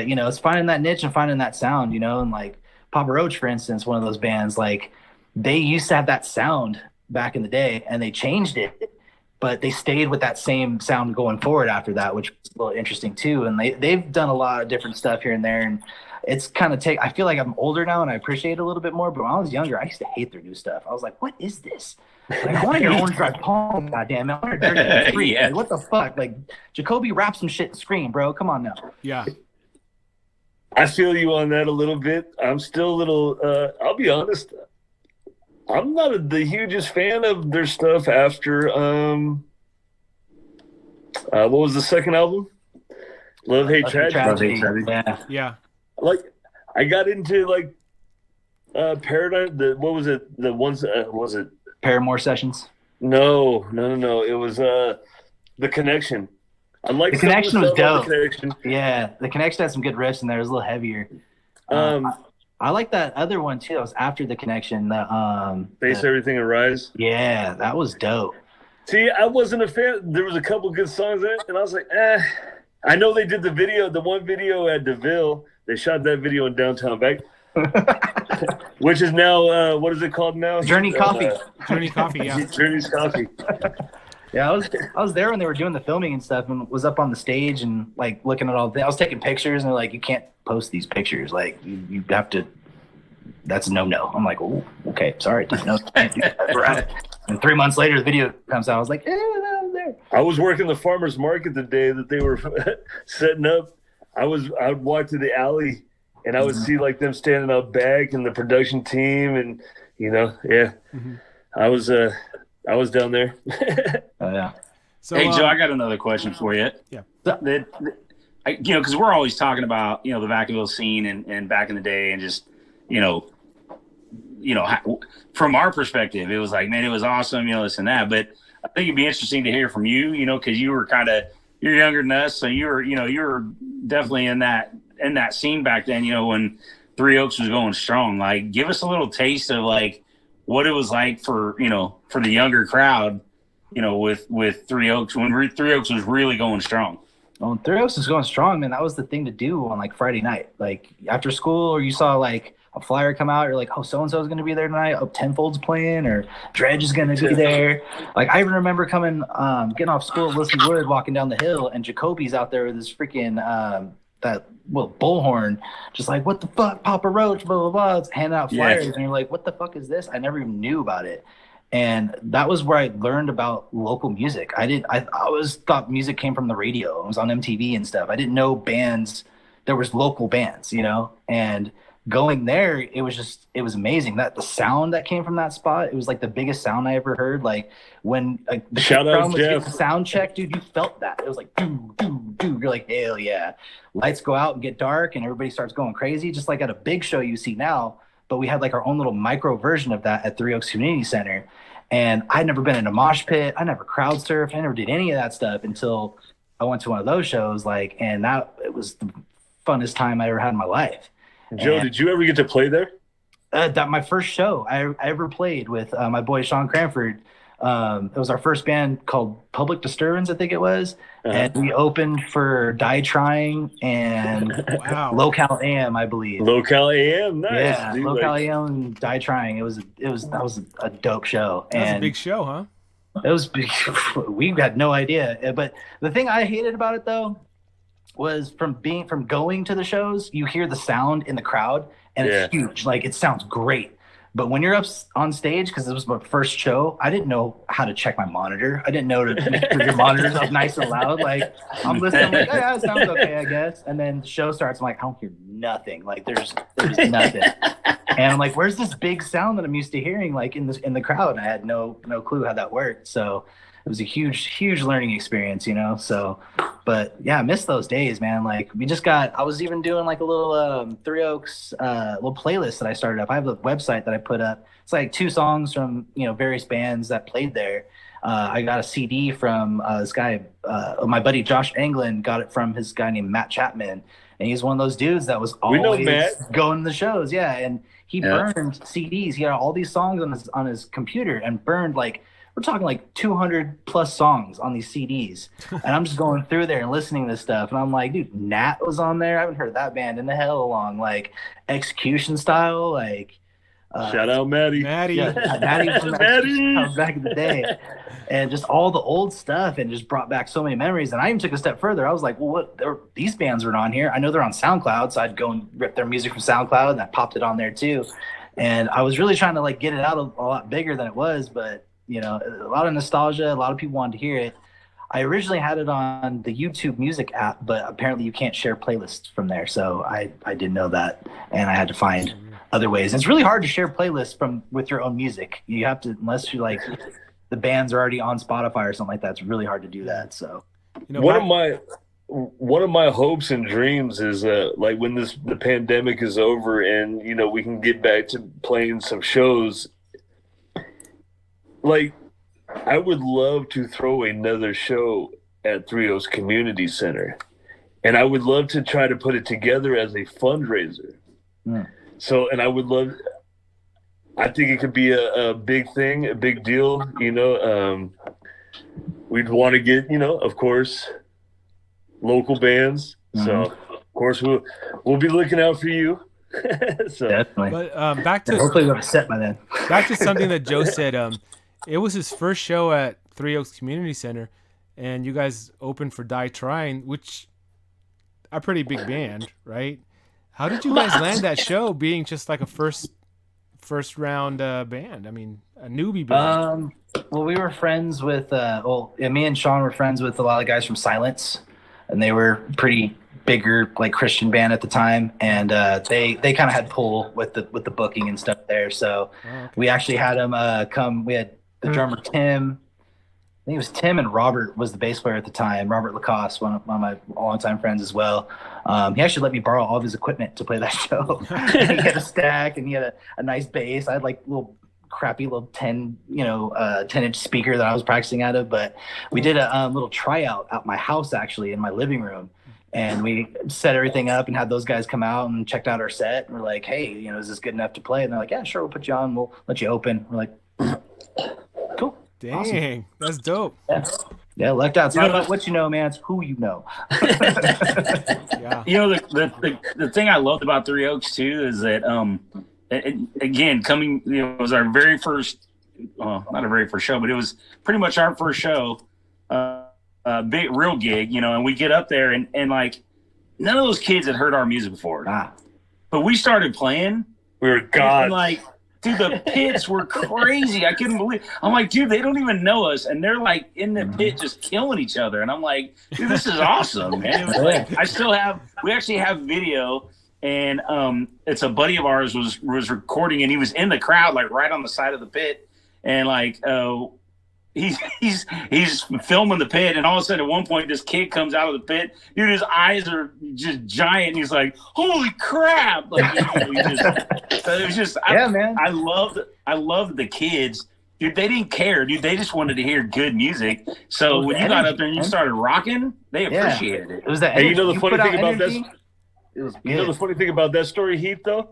Speaker 4: it's finding that niche and finding that sound, and like Papa Roach, for instance, one of those bands, like they used to have that sound back in the day, and they changed it, but they stayed with that same sound going forward after that, which was a little interesting too. And they've done a lot of different stuff here and there, and it's kind of I feel like I'm older now and I appreciate it a little bit more. But when I was younger, I used to hate their new stuff. I was like, what is this? Like, I want to hear Orange Drive Palm, goddamn it. I want to hear Dirty Free. Like, what the fuck? Like, Jacoby rap some shit and scream, bro. Come on now.
Speaker 1: Yeah.
Speaker 2: I feel you on that a little bit. I'm still a little, I'll be honest, I'm not the hugest fan of their stuff after, what was the second album? Love, Hate, Tragedy.
Speaker 1: Yeah.
Speaker 2: Like, I got into, like, Paradigm, what was it? The ones, was it?
Speaker 4: Paramore Sessions?
Speaker 2: No. It was The Connection. I like
Speaker 4: The Connection was dope.
Speaker 2: The Connection.
Speaker 4: Yeah, The Connection had some good riffs in there. It was a little heavier. I like that other one too. That was after The Connection.
Speaker 2: Base Everything and Rise.
Speaker 4: Yeah, that was dope.
Speaker 2: See, I wasn't a fan. There was a couple good songs in it, and I was like, I know they did the one video at DeVille. They shot that video in downtown Beck, which is now, what is it called now?
Speaker 4: Journey Coffee.
Speaker 1: Journey Coffee, yeah.
Speaker 2: Journey's Coffee.
Speaker 4: Yeah, I was there when they were doing the filming and stuff, and was up on the stage and like looking at all the. I was taking pictures, and they're like, "You can't post these pictures. Like, you have to. That's a no." I'm like, "Oh, okay, sorry, no, can't do that." And 3 months later, the video comes out. I was like, "Yeah, I was there."
Speaker 2: I was working the farmers market the day that they were setting up. I would walk to the alley, and I would see like them standing up back and the production team, and I was down there.
Speaker 4: Oh yeah.
Speaker 3: So, hey Joe, I got another question for you.
Speaker 1: Yeah.
Speaker 3: Because we're always talking about the Vacaville scene and back in the day, and just from our perspective, it was like, man, it was awesome, this and that. But I think it'd be interesting to hear from you, because you were you're younger than us, so you were definitely in that scene back then, when Three Oaks was going strong. Like, give us a little taste of like what it was like for the younger crowd, with Three Oaks when Three Oaks was really going strong.
Speaker 4: Well, Three Oaks was going strong, man. That was the thing to do on like Friday night, like after school, or you saw like a flyer come out, you're like, oh, so and so is going to be there tonight. Oh, Tenfold's playing, or Dredge is going to be there. Like, I even remember getting off school at Listen Wood, walking down the hill, and Jacoby's out there with his freaking bullhorn, just like, what the fuck, Papa Roach, blah blah blah, handing out flyers, and you're like, what the fuck is this? I never even knew about it. And that was where I learned about local music. I always thought music came from the radio. It was on MTV and stuff. I didn't know there was local bands, and going there, it was amazing. That the sound that came from that spot, it was like the biggest sound I ever heard. Like when the
Speaker 2: shout out Jeff,
Speaker 4: the sound check, dude, you felt that. It was like doo doo doo. You're like, hell yeah. Lights go out and get dark, and everybody starts going crazy, just like at a big show you see now. But we had like our own little micro version of that at Three Oaks Community Center. And I'd never been in a mosh pit. I never crowd surfed. I never did any of that stuff until I went to one of those shows. And it was the funnest time I ever had in my life.
Speaker 2: Joe, did you ever get to play there?
Speaker 4: That my first show I ever played with my boy Sean Cranford. It was our first band called Public Disturbance, I think it was. And we opened for Die Trying and Local AM, I believe.
Speaker 2: Local AM, nice.
Speaker 4: Yeah, dude, Local AM and Die Trying. That was a dope show.
Speaker 1: That was a big show, huh?
Speaker 4: It was big. We had no idea. But the thing I hated about it though was from going to the shows, you hear the sound in the crowd and it's huge. Like, it sounds great. But when you're up on stage, because it was my first show, I didn't know how to check my monitor. I didn't know to make sure your monitor's up nice and loud. Like, I'm listening, I'm like, oh, yeah, it sounds okay, I guess. And then the show starts, I'm like, I don't hear nothing. Like, there's nothing. And I'm like, where's this big sound that I'm used to hearing, like, in the crowd? And I had no clue how that worked. So it was a huge learning experience, So, but yeah, I miss those days, man. Like, I was even doing like a little Three Oaks little playlist that I started up. I have a website that I put up. It's like 2 songs from various bands that played there. I got a CD from this guy, my buddy Josh Anglin got it from his guy named Matt Chapman, and he's one of those dudes that was always going to the shows. Yeah, and he burned CDs. He had all these songs on his computer and burned we're talking like 200 plus songs on these CDs. And I'm just going through there and listening to this stuff. And I'm like, dude, Nat was on there. I haven't heard that band in the hell long. Like, Execution Style. Like,
Speaker 2: shout out Maddie.
Speaker 4: Yeah, Maddie from back in the day. And just all the old stuff, and just brought back so many memories. And I even took a step further. I was like, well, these bands are on here. I know they're on SoundCloud. So I'd go and rip their music from SoundCloud, and I popped it on there too. And I was really trying to get it out a lot bigger than it was, but a lot of nostalgia. A lot of people wanted to hear it. I originally had it on the YouTube Music app, but apparently you can't share playlists from there. So I didn't know that, and I had to find other ways. It's really hard to share playlists with your own music. You have to, unless you the bands are already on Spotify or something like that. It's really hard to do that. So
Speaker 2: one of my hopes and dreams is when the pandemic is over and we can get back to playing some shows. Like, I would love to throw another show at Three Oaks Community Center, and I would love to try to put it together as a fundraiser. So, and I think it could be a big thing, a big deal. We'd want to get, of course, local bands. So, of course, we'll be looking out for you. So,
Speaker 4: definitely.
Speaker 1: But back to
Speaker 4: hopefully we'll have set by then.
Speaker 1: Back to something that Joe said. It was his first show at Three Oaks Community Center, and you guys opened for Die Trying, which a pretty big band, right? How did you guys land that show, being just like a first round band? I mean, a newbie band.
Speaker 4: Well, we were friends with me and Sean were friends with a lot of guys from Silence, and they were pretty bigger Christian band at the time, and they kind of had pull with the booking and stuff there. So we actually had them come. We had the drummer Tim. I think it was Tim, and Robert was the bass player at the time. Robert Lacoste, one of my longtime friends as well. He actually let me borrow all of his equipment to play that show. He had a stack, and he had a nice bass. I had little crappy little 10-inch speaker that I was practicing out of. But we did a little tryout at my house, actually, in my living room. And we set everything up and had those guys come out and checked out our set. And we're like, hey, is this good enough to play? And they're like, yeah, sure, we'll put you on. We'll let you open. We're like, cool.
Speaker 1: Dang,
Speaker 4: awesome.
Speaker 1: That's dope.
Speaker 4: Yeah, lucked out. It's not about what you know, man. It's who you know.
Speaker 1: Yeah.
Speaker 3: The thing I loved about Three Oaks too is that again, coming, it was our very first, not our very first show, but it was pretty much our first show, big real gig, and we get up there and like none of those kids had heard our music before. But we started playing.
Speaker 2: We were gods.
Speaker 3: And like, dude, the pits were crazy. I couldn't believe. I'm like, dude, they don't even know us, and they're like in the pit just killing each other. And I'm like, dude, this is awesome, man. It was like, we actually have video, and it's a buddy of ours was recording, and he was in the crowd, like right on the side of the pit, and like he's filming the pit, and all of a sudden at one point this kid comes out of the pit, dude, his eyes are just giant, and he's like, holy crap, like so it was just
Speaker 4: man,
Speaker 3: I loved the kids, dude. They didn't care, dude. They just wanted to hear good music. So when you got up there and you started rocking, they appreciated it.
Speaker 4: It was that.
Speaker 2: Hey, the funny thing about that,
Speaker 4: it was
Speaker 2: the funny thing about that story, Heath, though,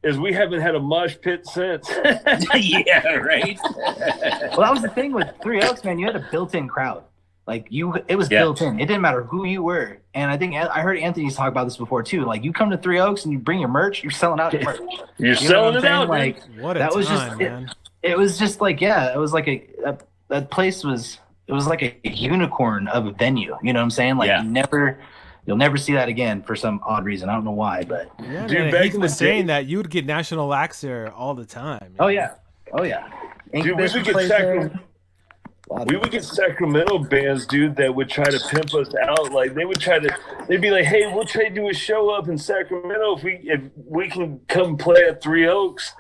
Speaker 2: is we haven't had a mosh pit since.
Speaker 3: Yeah, right.
Speaker 4: Well, that was the thing with Three Oaks, man. You had a built-in crowd. Like it was built in. It didn't matter who you were. And I think I heard Anthony talk about this before too. Like you come to Three Oaks and you bring your merch, you're selling out your merch.
Speaker 2: You're selling it out,
Speaker 4: like
Speaker 1: what a
Speaker 4: that was
Speaker 1: time,
Speaker 4: just
Speaker 1: man.
Speaker 4: It was just like it was like that place was like a unicorn of a venue. You know what I'm saying? Like you'll never see that again for some odd reason. I don't know why, but
Speaker 1: Yeah,
Speaker 2: dude,
Speaker 1: man, Heath was saying that you would get national acts there all the time.
Speaker 4: Oh yeah.
Speaker 2: Dude, we would get Sacramento bands, dude, that would try to pimp us out. Like they'd be like, "Hey, we'll try to do a show up in Sacramento if we can come play at Three Oaks."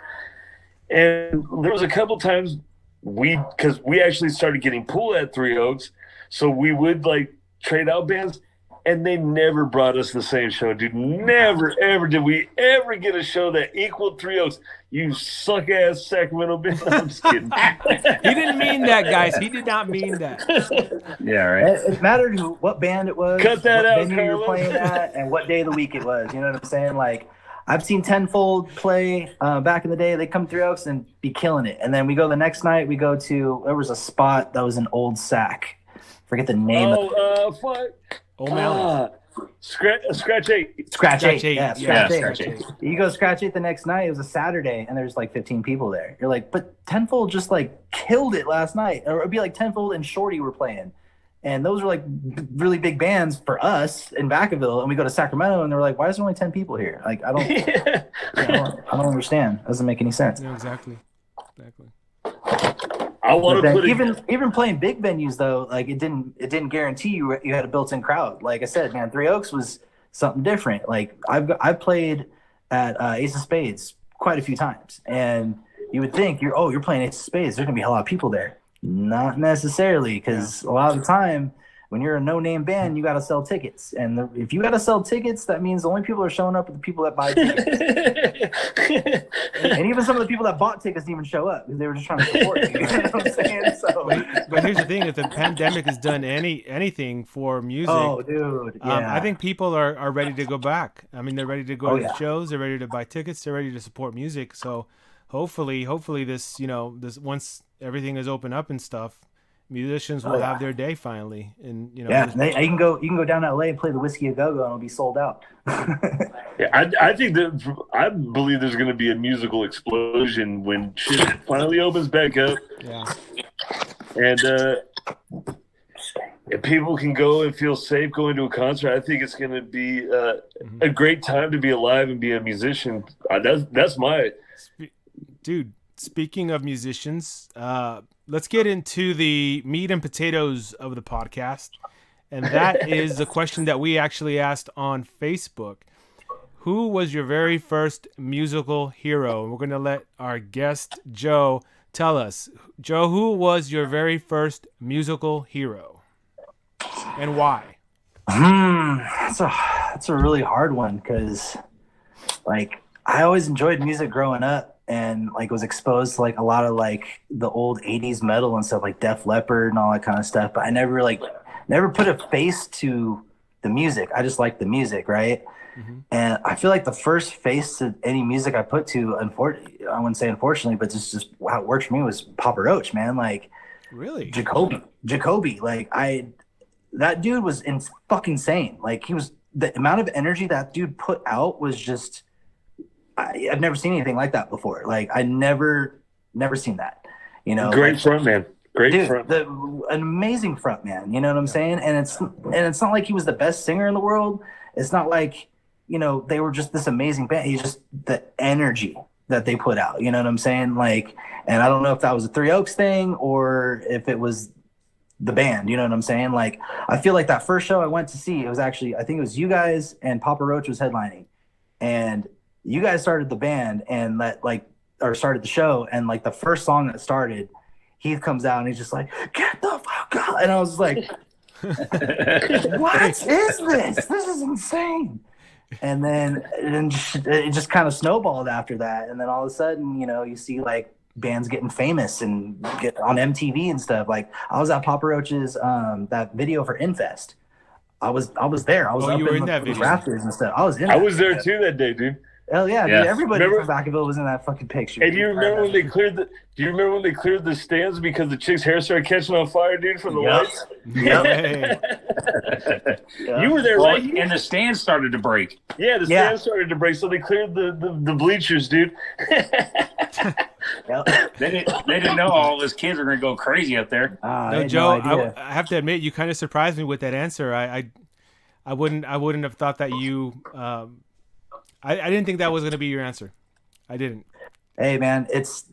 Speaker 2: And there was a couple times because we actually started getting pulled at Three Oaks, so we would like trade out bands. And they never brought us the same show, dude. Never, ever did we ever get a show that equaled Three Oaks. You suck-ass Sacramento band. I'm just kidding.
Speaker 1: He didn't mean that, guys. He did not mean that.
Speaker 3: Yeah, right.
Speaker 4: It mattered what band it was,
Speaker 2: Cut that
Speaker 4: what
Speaker 2: out,
Speaker 4: venue you were
Speaker 2: Carlos.
Speaker 4: playing at, and what day of the week it was. You know what I'm saying? Like, I've seen Tenfold play back in the day. They come Three Oaks and be killing it. And then we go the next night, there was a spot that was an old Sac. Forget the name of it.
Speaker 2: Fuck.
Speaker 1: O'Malley.
Speaker 2: Scratch 8.
Speaker 4: Scratch 8.
Speaker 1: Yeah,
Speaker 4: Scratch 8. You go Scratch 8 the next night. It was a Saturday, and there's like 15 people there. You're like, but Tenfold just like killed it last night. Or it'd be like Tenfold and Shorty were playing. And those were like really big bands for us in Vacaville. And we go to Sacramento, and they're like, why is there only 10 people here? Like, I don't understand. It doesn't make any sense.
Speaker 1: Yeah, exactly.
Speaker 2: I want to put
Speaker 4: even playing big venues though, like it didn't guarantee you had a built-in crowd. Like I said, man, Three Oaks was something different. Like I've played at Ace of Spades quite a few times, and you would think you're playing Ace of Spades, there's gonna be a lot of people there. Not necessarily, because a lot of the time when you're a no-name band, you got to sell tickets, and if you got to sell tickets, that means the only people who are showing up are the people that buy tickets. And even some of the people that bought tickets didn't even show up because they were just trying to support you. You know what I'm saying? So,
Speaker 1: but here's the thing: if the pandemic has done anything for music,
Speaker 4: oh, dude, yeah.
Speaker 1: I think people are ready to go back. I mean, they're ready to go to the shows. They're ready to buy tickets. They're ready to support music. So, hopefully, this this once everything is open up and stuff, musicians will have their day finally. And you
Speaker 4: can go down to LA and play the Whiskey a Go-Go and it'll be sold out.
Speaker 2: Yeah, I believe there's going to be a musical explosion when shit finally opens back up.
Speaker 1: Yeah.
Speaker 2: And if people can go and feel safe going to a concert, I think it's going to be a great time to be alive and be a musician. That's my...
Speaker 1: Dude, speaking of musicians, let's get into the meat and potatoes of the podcast. And that is the question that we actually asked on Facebook. Who was your very first musical hero? And we're going to let our guest, Joe, tell us. Joe, who was your very first musical hero? And why?
Speaker 4: That's a really hard one because, like, I always enjoyed music growing up. And like was exposed to like a lot of like the old 80s metal and stuff like Def Leppard and all that kind of stuff. But I never put a face to the music. I just like the music, right?
Speaker 1: Mm-hmm.
Speaker 4: And I feel like the first face to any music I put to, I wouldn't say unfortunately, but just how it worked for me was Papa Roach, man. Like,
Speaker 1: Really?
Speaker 4: Jacoby. Like, that dude was fucking insane. Like, the amount of energy that dude put out was just, I've never seen anything like that before. Like, I never seen that, you know.
Speaker 2: Great frontman. Great front.
Speaker 4: An amazing frontman. You know what I'm saying? And it's not like he was the best singer in the world. It's not like, you know, they were just this amazing band. He's just the energy that they put out. You know what I'm saying? Like, and I don't know if that was a Three Oaks thing or if it was the band. You know what I'm saying? Like, I feel like that first show I went to see, it was actually, I think it was you guys and Papa Roach was headlining, and you guys started the band and started the show, and like the first song that started, Heath comes out and he's just like, "Get the fuck out!" And I was like, "What is this? This is insane!" And then it just kind of snowballed after that. And then all of a sudden, you know, you see like bands getting famous and get on MTV and stuff. Like, I was at Papa Roach's that video for Infest. I was there. I was up
Speaker 1: you were
Speaker 4: in
Speaker 1: that
Speaker 4: the
Speaker 1: video.
Speaker 4: rafters and stuff. I was there
Speaker 2: too that day, dude.
Speaker 4: Hell yeah,
Speaker 3: Yeah.
Speaker 4: dude. Everybody
Speaker 2: Remember-
Speaker 4: from Vacaville was in that fucking picture.
Speaker 2: And do you remember when they cleared the stands because the chick's hair started catching on fire, dude, from the
Speaker 4: Yep.
Speaker 2: lights?
Speaker 1: Hey.
Speaker 4: Yeah.
Speaker 2: You were there,
Speaker 3: Well,
Speaker 2: right?
Speaker 3: and the stand started to break.
Speaker 2: Yeah, the stands started to break, so they cleared the bleachers, dude.
Speaker 4: Yep.
Speaker 3: They didn't know all those kids were going to go crazy up there.
Speaker 4: I
Speaker 1: No,
Speaker 4: had
Speaker 1: Joe,
Speaker 4: no idea.
Speaker 1: I have to admit, you kind of surprised me with that answer. I wouldn't have thought that you. I didn't think that was going to be your answer. I didn't.
Speaker 4: Hey, man, it's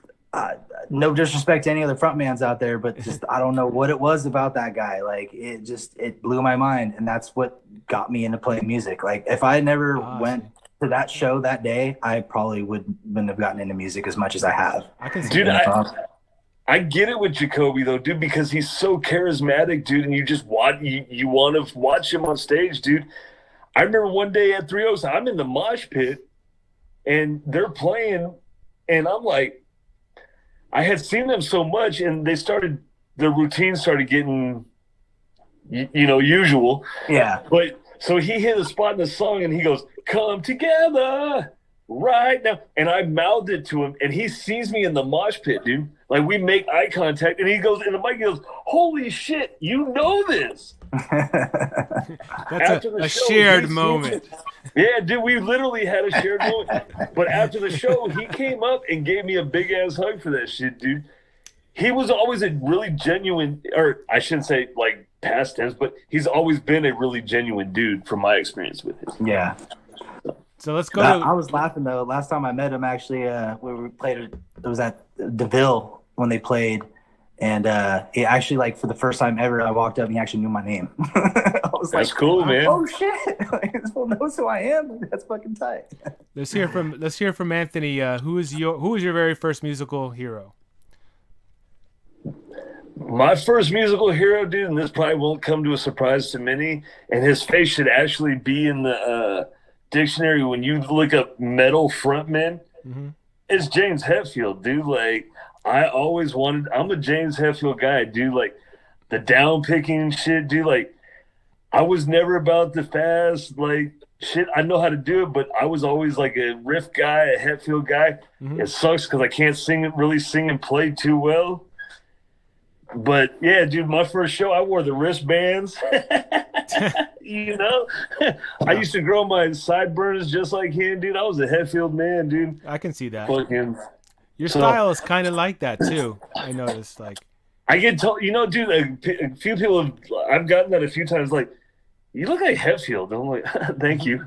Speaker 4: no disrespect to any other frontmans out there, but just I don't know what it was about that guy. Like, it blew my mind, and that's what got me into playing music. Like, if I never went to that show that day, I probably wouldn't have gotten into music as much as I have.
Speaker 1: I can see
Speaker 2: Dude,
Speaker 1: that.
Speaker 2: I get it with Jacoby though, dude, because he's so charismatic, dude, and you just want to watch him on stage, dude. I remember one day at 3 Oaks, I'm in the mosh pit, and they're playing, and I'm like, I had seen them so much, and their routine started getting, usual.
Speaker 4: Yeah.
Speaker 2: But so he hit a spot in the song, and he goes, "Come together right now," and I mouthed it to him, and he sees me in the mosh pit, dude. Like, we make eye contact, and he goes in the mic. He goes, "Holy shit, you know this!"
Speaker 1: That's a shared moment.
Speaker 2: Yeah, dude, we literally had a shared moment. But after the show, he came up and gave me a big ass hug for that shit, dude. He was always a really genuine, or I shouldn't say like past tense, but he's always been a really genuine dude from my experience with him.
Speaker 4: Yeah.
Speaker 1: So let's go.
Speaker 4: I was laughing though. Last time I met him, actually, when we played, it was at DeVille when they played, and he actually, like, for the first time ever, I walked up and he actually knew my name. I was
Speaker 2: That's
Speaker 4: like,
Speaker 2: cool, man.
Speaker 4: "Oh shit! Like, this fool knows who I am. That's fucking tight."
Speaker 1: Let's hear from Anthony. Who was your very first musical hero?
Speaker 2: My first musical hero, dude, and this probably won't come to a surprise to many, and his face should actually be in the dictionary when you look up metal frontmen.
Speaker 1: Mm-hmm.
Speaker 2: It's James Hetfield, dude. Like, I'm a James Hetfield guy, dude. Like, the down picking shit, dude. Like, I was never about the fast, like, shit. I know how to do it, but I was always like a riff guy, a Hetfield guy.
Speaker 1: Mm-hmm.
Speaker 2: It sucks because I can't really sing and play too well. But yeah, dude, my first show, I wore the wristbands. I used to grow my sideburns just like him, dude. I was a Hetfield man, dude.
Speaker 1: I can see that.
Speaker 2: Fucking.
Speaker 1: Your style is kind of like that too. I noticed. Like,
Speaker 2: I get told, dude. A few people I've gotten that a few times. Like, you look like Hetfield. I'm like, thank you.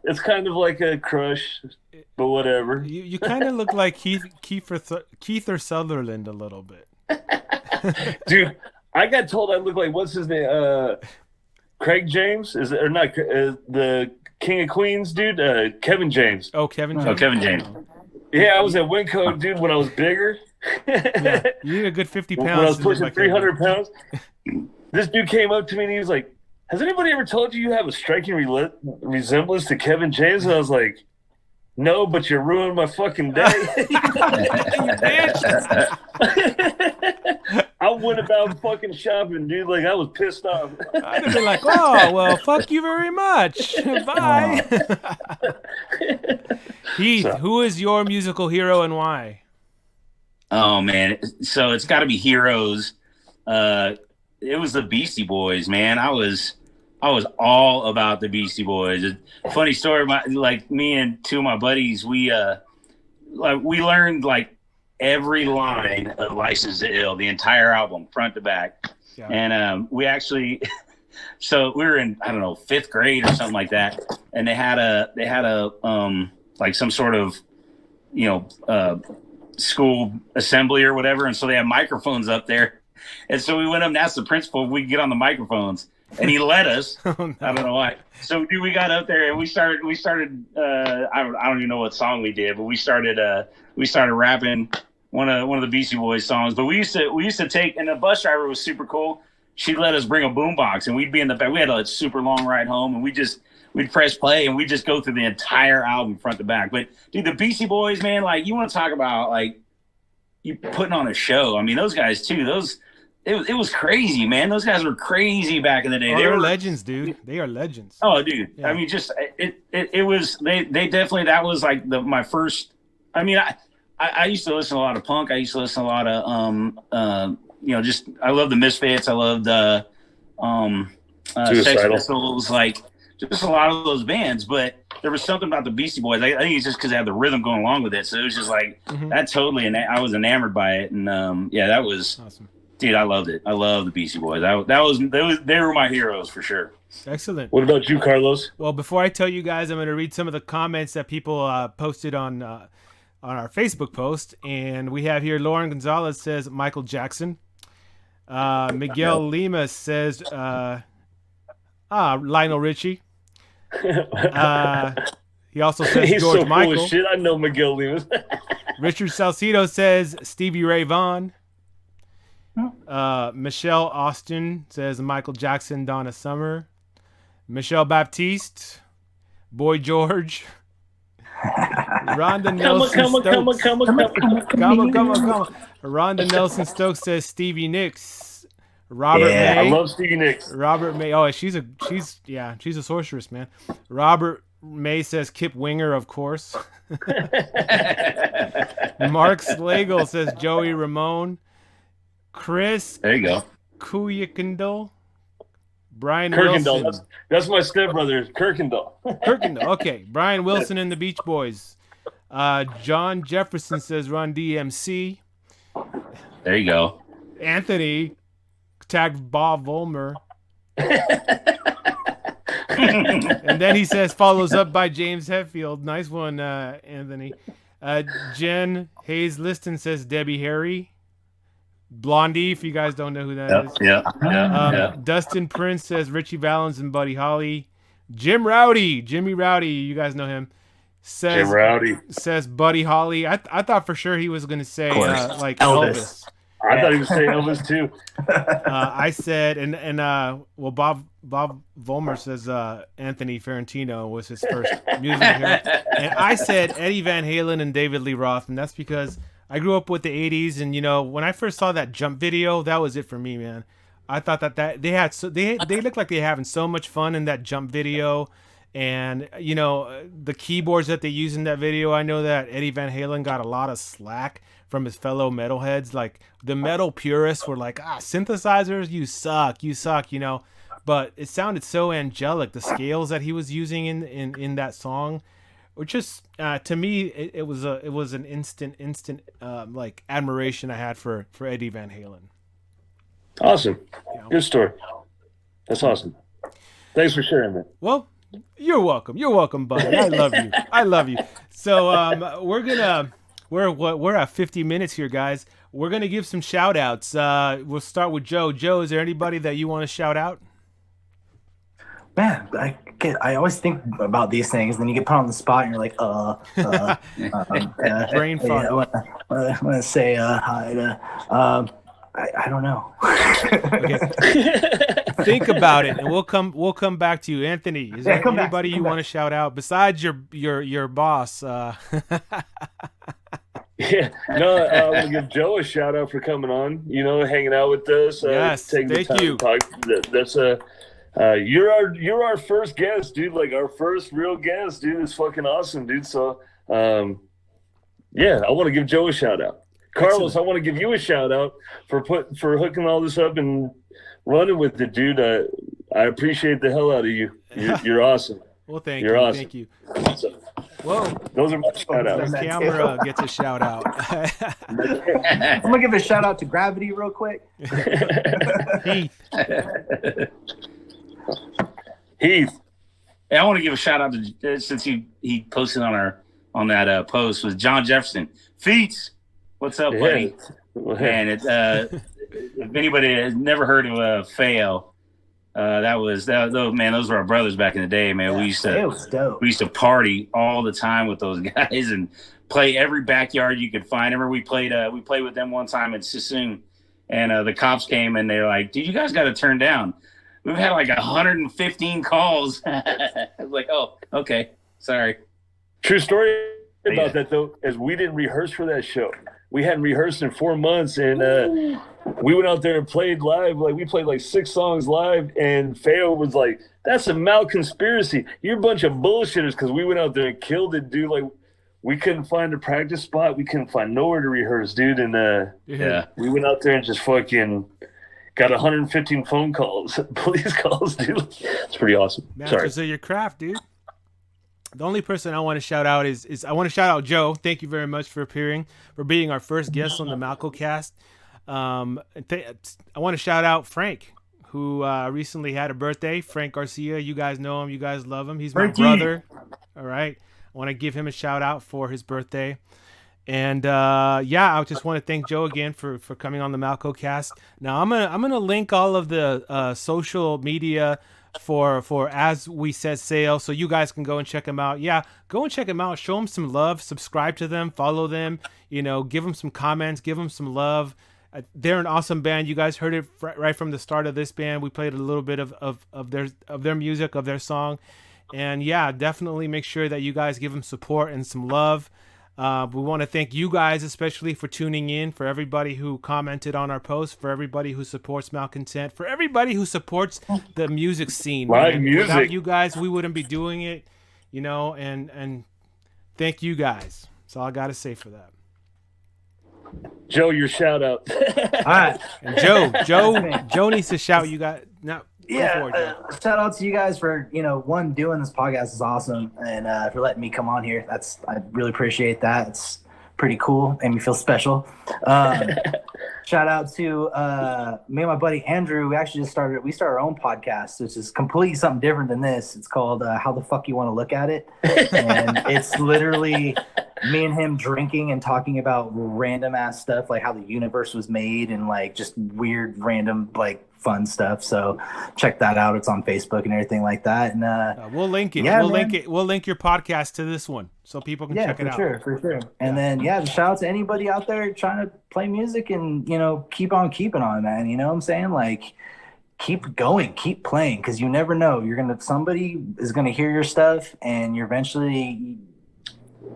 Speaker 2: It's kind of like a crush, but whatever.
Speaker 1: you kind of look like Keith Sutherland a little bit.
Speaker 2: Dude, I got told I look like, what's his name? Craig James? Is it, or not? The King of Queens, dude? Kevin James.
Speaker 1: Oh, Kevin James.
Speaker 3: Oh, Kevin James.
Speaker 2: Yeah, I was at Winco, dude, when I was bigger.
Speaker 1: Yeah, you need a good 50 pounds.
Speaker 2: When I was
Speaker 1: to look
Speaker 2: pushing
Speaker 1: like
Speaker 2: 300 pounds. This dude came up to me and he was like, "Has anybody ever told you have a striking resemblance to Kevin James?" And I was like, "No, but you ruined my fucking day." I went about fucking shopping, dude. Like I was pissed off.
Speaker 1: I'd have been like, oh, well, fuck you very much. Bye. Heath, who is your musical hero and why?
Speaker 3: Oh man, so it's got to be Heroes. It was the Beastie Boys, man. I was all about the Beastie Boys. Funny story, like me and two of my buddies, we learned like every line of License to Ill, the entire album, front to back. Yeah. And we actually, so we were in, I don't know, 5th grade or something like that, and they had a like some sort of, school assembly or whatever, and so they had microphones up there, and so we went up and asked the principal if we could get on the microphones, and he let us. Oh, no. I don't know why. So dude, we got up there and we started I don't even know what song we did, but we started rapping one of the Beastie Boys songs. But we used to take, and the bus driver was super cool. She'd let us bring a boombox, and we'd be in the back. We had a super long ride home, and we'd press play and we'd just go through the entire album front to back. But dude, the Beastie Boys, man, like you want to talk about like you putting on a show. I mean, those guys too, it was crazy, man. Those guys were crazy back in the day.
Speaker 1: Oh, they were legends, dude. They are legends.
Speaker 3: Oh, dude. Yeah. I mean, just it was they definitely, that was like my first. I mean, I used to listen to a lot of punk. I used to listen to a lot of just I love the Misfits. I loved Sex Pistols, like just a lot of those bands. But there was something about the Beastie Boys. I think it's just because they had the rhythm going along with it. So it was just like that totally, and I was enamored by it. And that was awesome. Dude, I loved it. I love the Beastie Boys. They were my heroes for sure.
Speaker 1: Excellent.
Speaker 2: What about you, Carlos?
Speaker 1: Well, before I tell you guys, I'm going to read some of the comments that people posted on our Facebook post, and we have here Lauren Gonzalez says Michael Jackson. Miguel Lima says Lionel Richie. He also says
Speaker 2: He's
Speaker 1: George
Speaker 2: so
Speaker 1: Michael.
Speaker 2: Full of shit. I know Miguel Lima.
Speaker 1: Richard Salcido says Stevie Ray Vaughan. Michelle Austin says Michael Jackson, Donna Summer. Michelle Baptiste, Boy George. Rhonda Nelson Stokes. Rhonda Nelson Stokes says Stevie Nicks. Robert May.
Speaker 2: I love Stevie Nicks.
Speaker 1: Robert May. Oh, she's a sorceress, man. Robert May says Kip Winger, of course. Mark Slagle says Joey Ramone. Chris.
Speaker 3: There you go.
Speaker 1: Kuyikindle. Brian
Speaker 2: Kirkendall.
Speaker 1: Wilson.
Speaker 2: That's my stepbrother, Kirkendall.
Speaker 1: Kirkendall. Okay. Brian Wilson and the Beach Boys. John Jefferson says Run DMC.
Speaker 3: There you go.
Speaker 1: Anthony tagged Bob Vollmer. And then he says follows up by James Hetfield. Nice one, Anthony. Jen Hayes Liston says Debbie Harry. Blondie, if you guys don't know who that is.
Speaker 3: Yeah.
Speaker 1: Dustin Prince says Richie Valens and Buddy Holly. Jimmy Rowdy, you guys know him. Says Buddy Holly. I thought for sure he was going to say like Elvis.
Speaker 2: I thought he was saying Elvis too.
Speaker 1: I said, well, Bob Vollmer says Anthony Ferrantino was his first music hero. And I said Eddie Van Halen and David Lee Roth, and that's because I grew up with the 80s, and when I first saw that Jump video, that was it for me, man. I thought that they looked like they were having so much fun in that Jump video, and the keyboards that they used in that video. I know that Eddie Van Halen got a lot of slack from his fellow metalheads. Like the metal purists were like, synthesizers, you suck, But it sounded so angelic. The scales that he was using in that song. Which is to me, it was an instant like admiration I had for Eddie Van Halen.
Speaker 2: Awesome, good story. That's awesome. Thanks for sharing that.
Speaker 1: Well, you're welcome, buddy. I love you. So we're at 50 minutes here, guys. We're gonna give some shout outs. We'll start with Joe. Joe, is there anybody that you want to shout out?
Speaker 4: Man, I always think about these things, and then you get put on the spot, and you're like,
Speaker 1: brain fart.
Speaker 4: I want to say hi to, I don't know.
Speaker 1: Okay. Think about it, and we'll come back to you, Anthony. Is there anybody you want to shout out besides your boss?
Speaker 2: Yeah, no, I want to give Joe a shout out for coming on. You know, hanging out with us.
Speaker 1: Yes,
Speaker 2: taking
Speaker 1: thank
Speaker 2: the time
Speaker 1: you.
Speaker 2: to talk. That's you're our first guest, dude. Like our first real guest, dude. It's fucking awesome, dude. So, yeah, I want to give Joe a shout out. Carlos, I want to give you a shout out for hooking all this up and running with it, dude. I appreciate the hell out of you. You're awesome.
Speaker 1: Well, thank
Speaker 2: You're
Speaker 1: you.
Speaker 2: awesome.
Speaker 1: Thank you.
Speaker 2: So,
Speaker 1: Whoa,
Speaker 2: those are my shout outs.
Speaker 1: the camera gets a shout out.
Speaker 4: I'm gonna give a shout out to Gravity real quick.
Speaker 1: Heath.
Speaker 2: Heath.
Speaker 3: Hey, I want to give a shout out to since he posted on that post was John Jefferson. Feats, what's up, buddy? And if anybody has never heard of Fail, those were our brothers back in the day, man.
Speaker 4: Yeah,
Speaker 3: we used to party all the time with those guys and play every backyard you could find. I remember we played with them one time in Sassoon, and the cops came and they're like, "Dude, you guys got to turn down. We've had like 115 calls." I was like, "Oh, okay, sorry."
Speaker 2: True story about that though, is we didn't rehearse for that show. We hadn't rehearsed in 4 months, and we went out there and played live. Like we played like 6 songs live, and Feo was like, "That's a Malconspiracy. You're a bunch of bullshitters," because we went out there and killed it, dude. Like we couldn't find a practice spot. We couldn't find nowhere to rehearse, dude. And we went out there and just fucking got 115 phone calls, police calls, dude. It's pretty awesome.
Speaker 1: Masters of your craft, dude. The only person I want to shout out is I want to shout out Joe. Thank you very much for being our first guest on the MalcoCast. I want to shout out Frank, who recently had a birthday. Frank Garcia, you guys know him, you guys love him. He's my brother. All right, I want to give him a shout out for his birthday. And I just want to thank Joe again for coming on the MalcoCast. Now I'm gonna link all of the social media for As We Set Sail, so you guys can go and check them out. Yeah, go and check them out. Show them some love. Subscribe to them. Follow them. You know, give them some comments. Give them some love. They're an awesome band. You guys heard it right from the start of this band. We played a little bit of their music, of their song, and yeah, definitely make sure that you guys give them support and some love. We want to thank you guys especially for tuning in, for everybody who commented on our post, for everybody who supports Malcontent, for everybody who supports the music scene.
Speaker 2: Live music.
Speaker 1: Without you guys, we wouldn't be doing it, you know, and thank you guys. That's all I got to say for that.
Speaker 2: Joe, your shout out.
Speaker 4: All right.
Speaker 1: And Joe needs to shout you guys. No.
Speaker 4: Shout out to you guys for doing this podcast is awesome, and for letting me come on here. I really appreciate that. It's pretty cool, made me feel special. Shout out to me and my buddy Andrew. We actually just started our own podcast, which is completely something different than this. It's called How the Fuck You Want to Look at It, and it's literally me and him drinking and talking about random ass stuff, like how the universe was made and like just weird random like fun stuff. So check that out. It's on Facebook and everything like that. And
Speaker 1: we'll link it. We'll link your podcast to this one so people can check it out.
Speaker 4: For sure. And then shout out to anybody out there trying to play music and keep on keeping on, man. You know what I'm saying? Like keep going, keep playing, because you never know. Somebody is gonna hear your stuff and you're eventually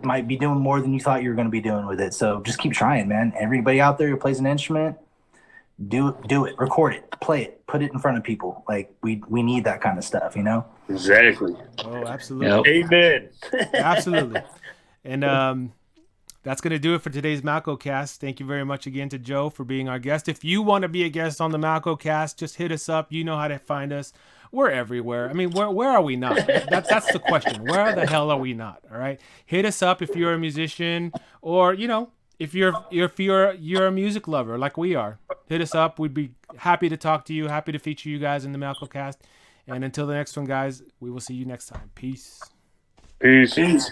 Speaker 4: might be doing more than you thought you were going to be doing with it. So just keep trying, man. Everybody out there who plays an instrument, do it, record it, play it, put it in front of people. Like we need that kind of stuff,
Speaker 2: Exactly.
Speaker 1: Oh, absolutely.
Speaker 2: Yep. Amen.
Speaker 1: Absolutely. And that's going to do it for today's MalcoCast. Thank you very much again to Joe for being our guest. If you want to be a guest on the MalcoCast, just hit us up. You know how to find us. We're everywhere. I mean, where are we not? That's the question. Where the hell are we not? All right. Hit us up if you're a musician, or if you're a music lover like we are. Hit us up. We'd be happy to talk to you. Happy to feature you guys in the MalcoCast. And until the next one, guys, we will see you next time. Peace.
Speaker 2: Peace.
Speaker 4: Peace.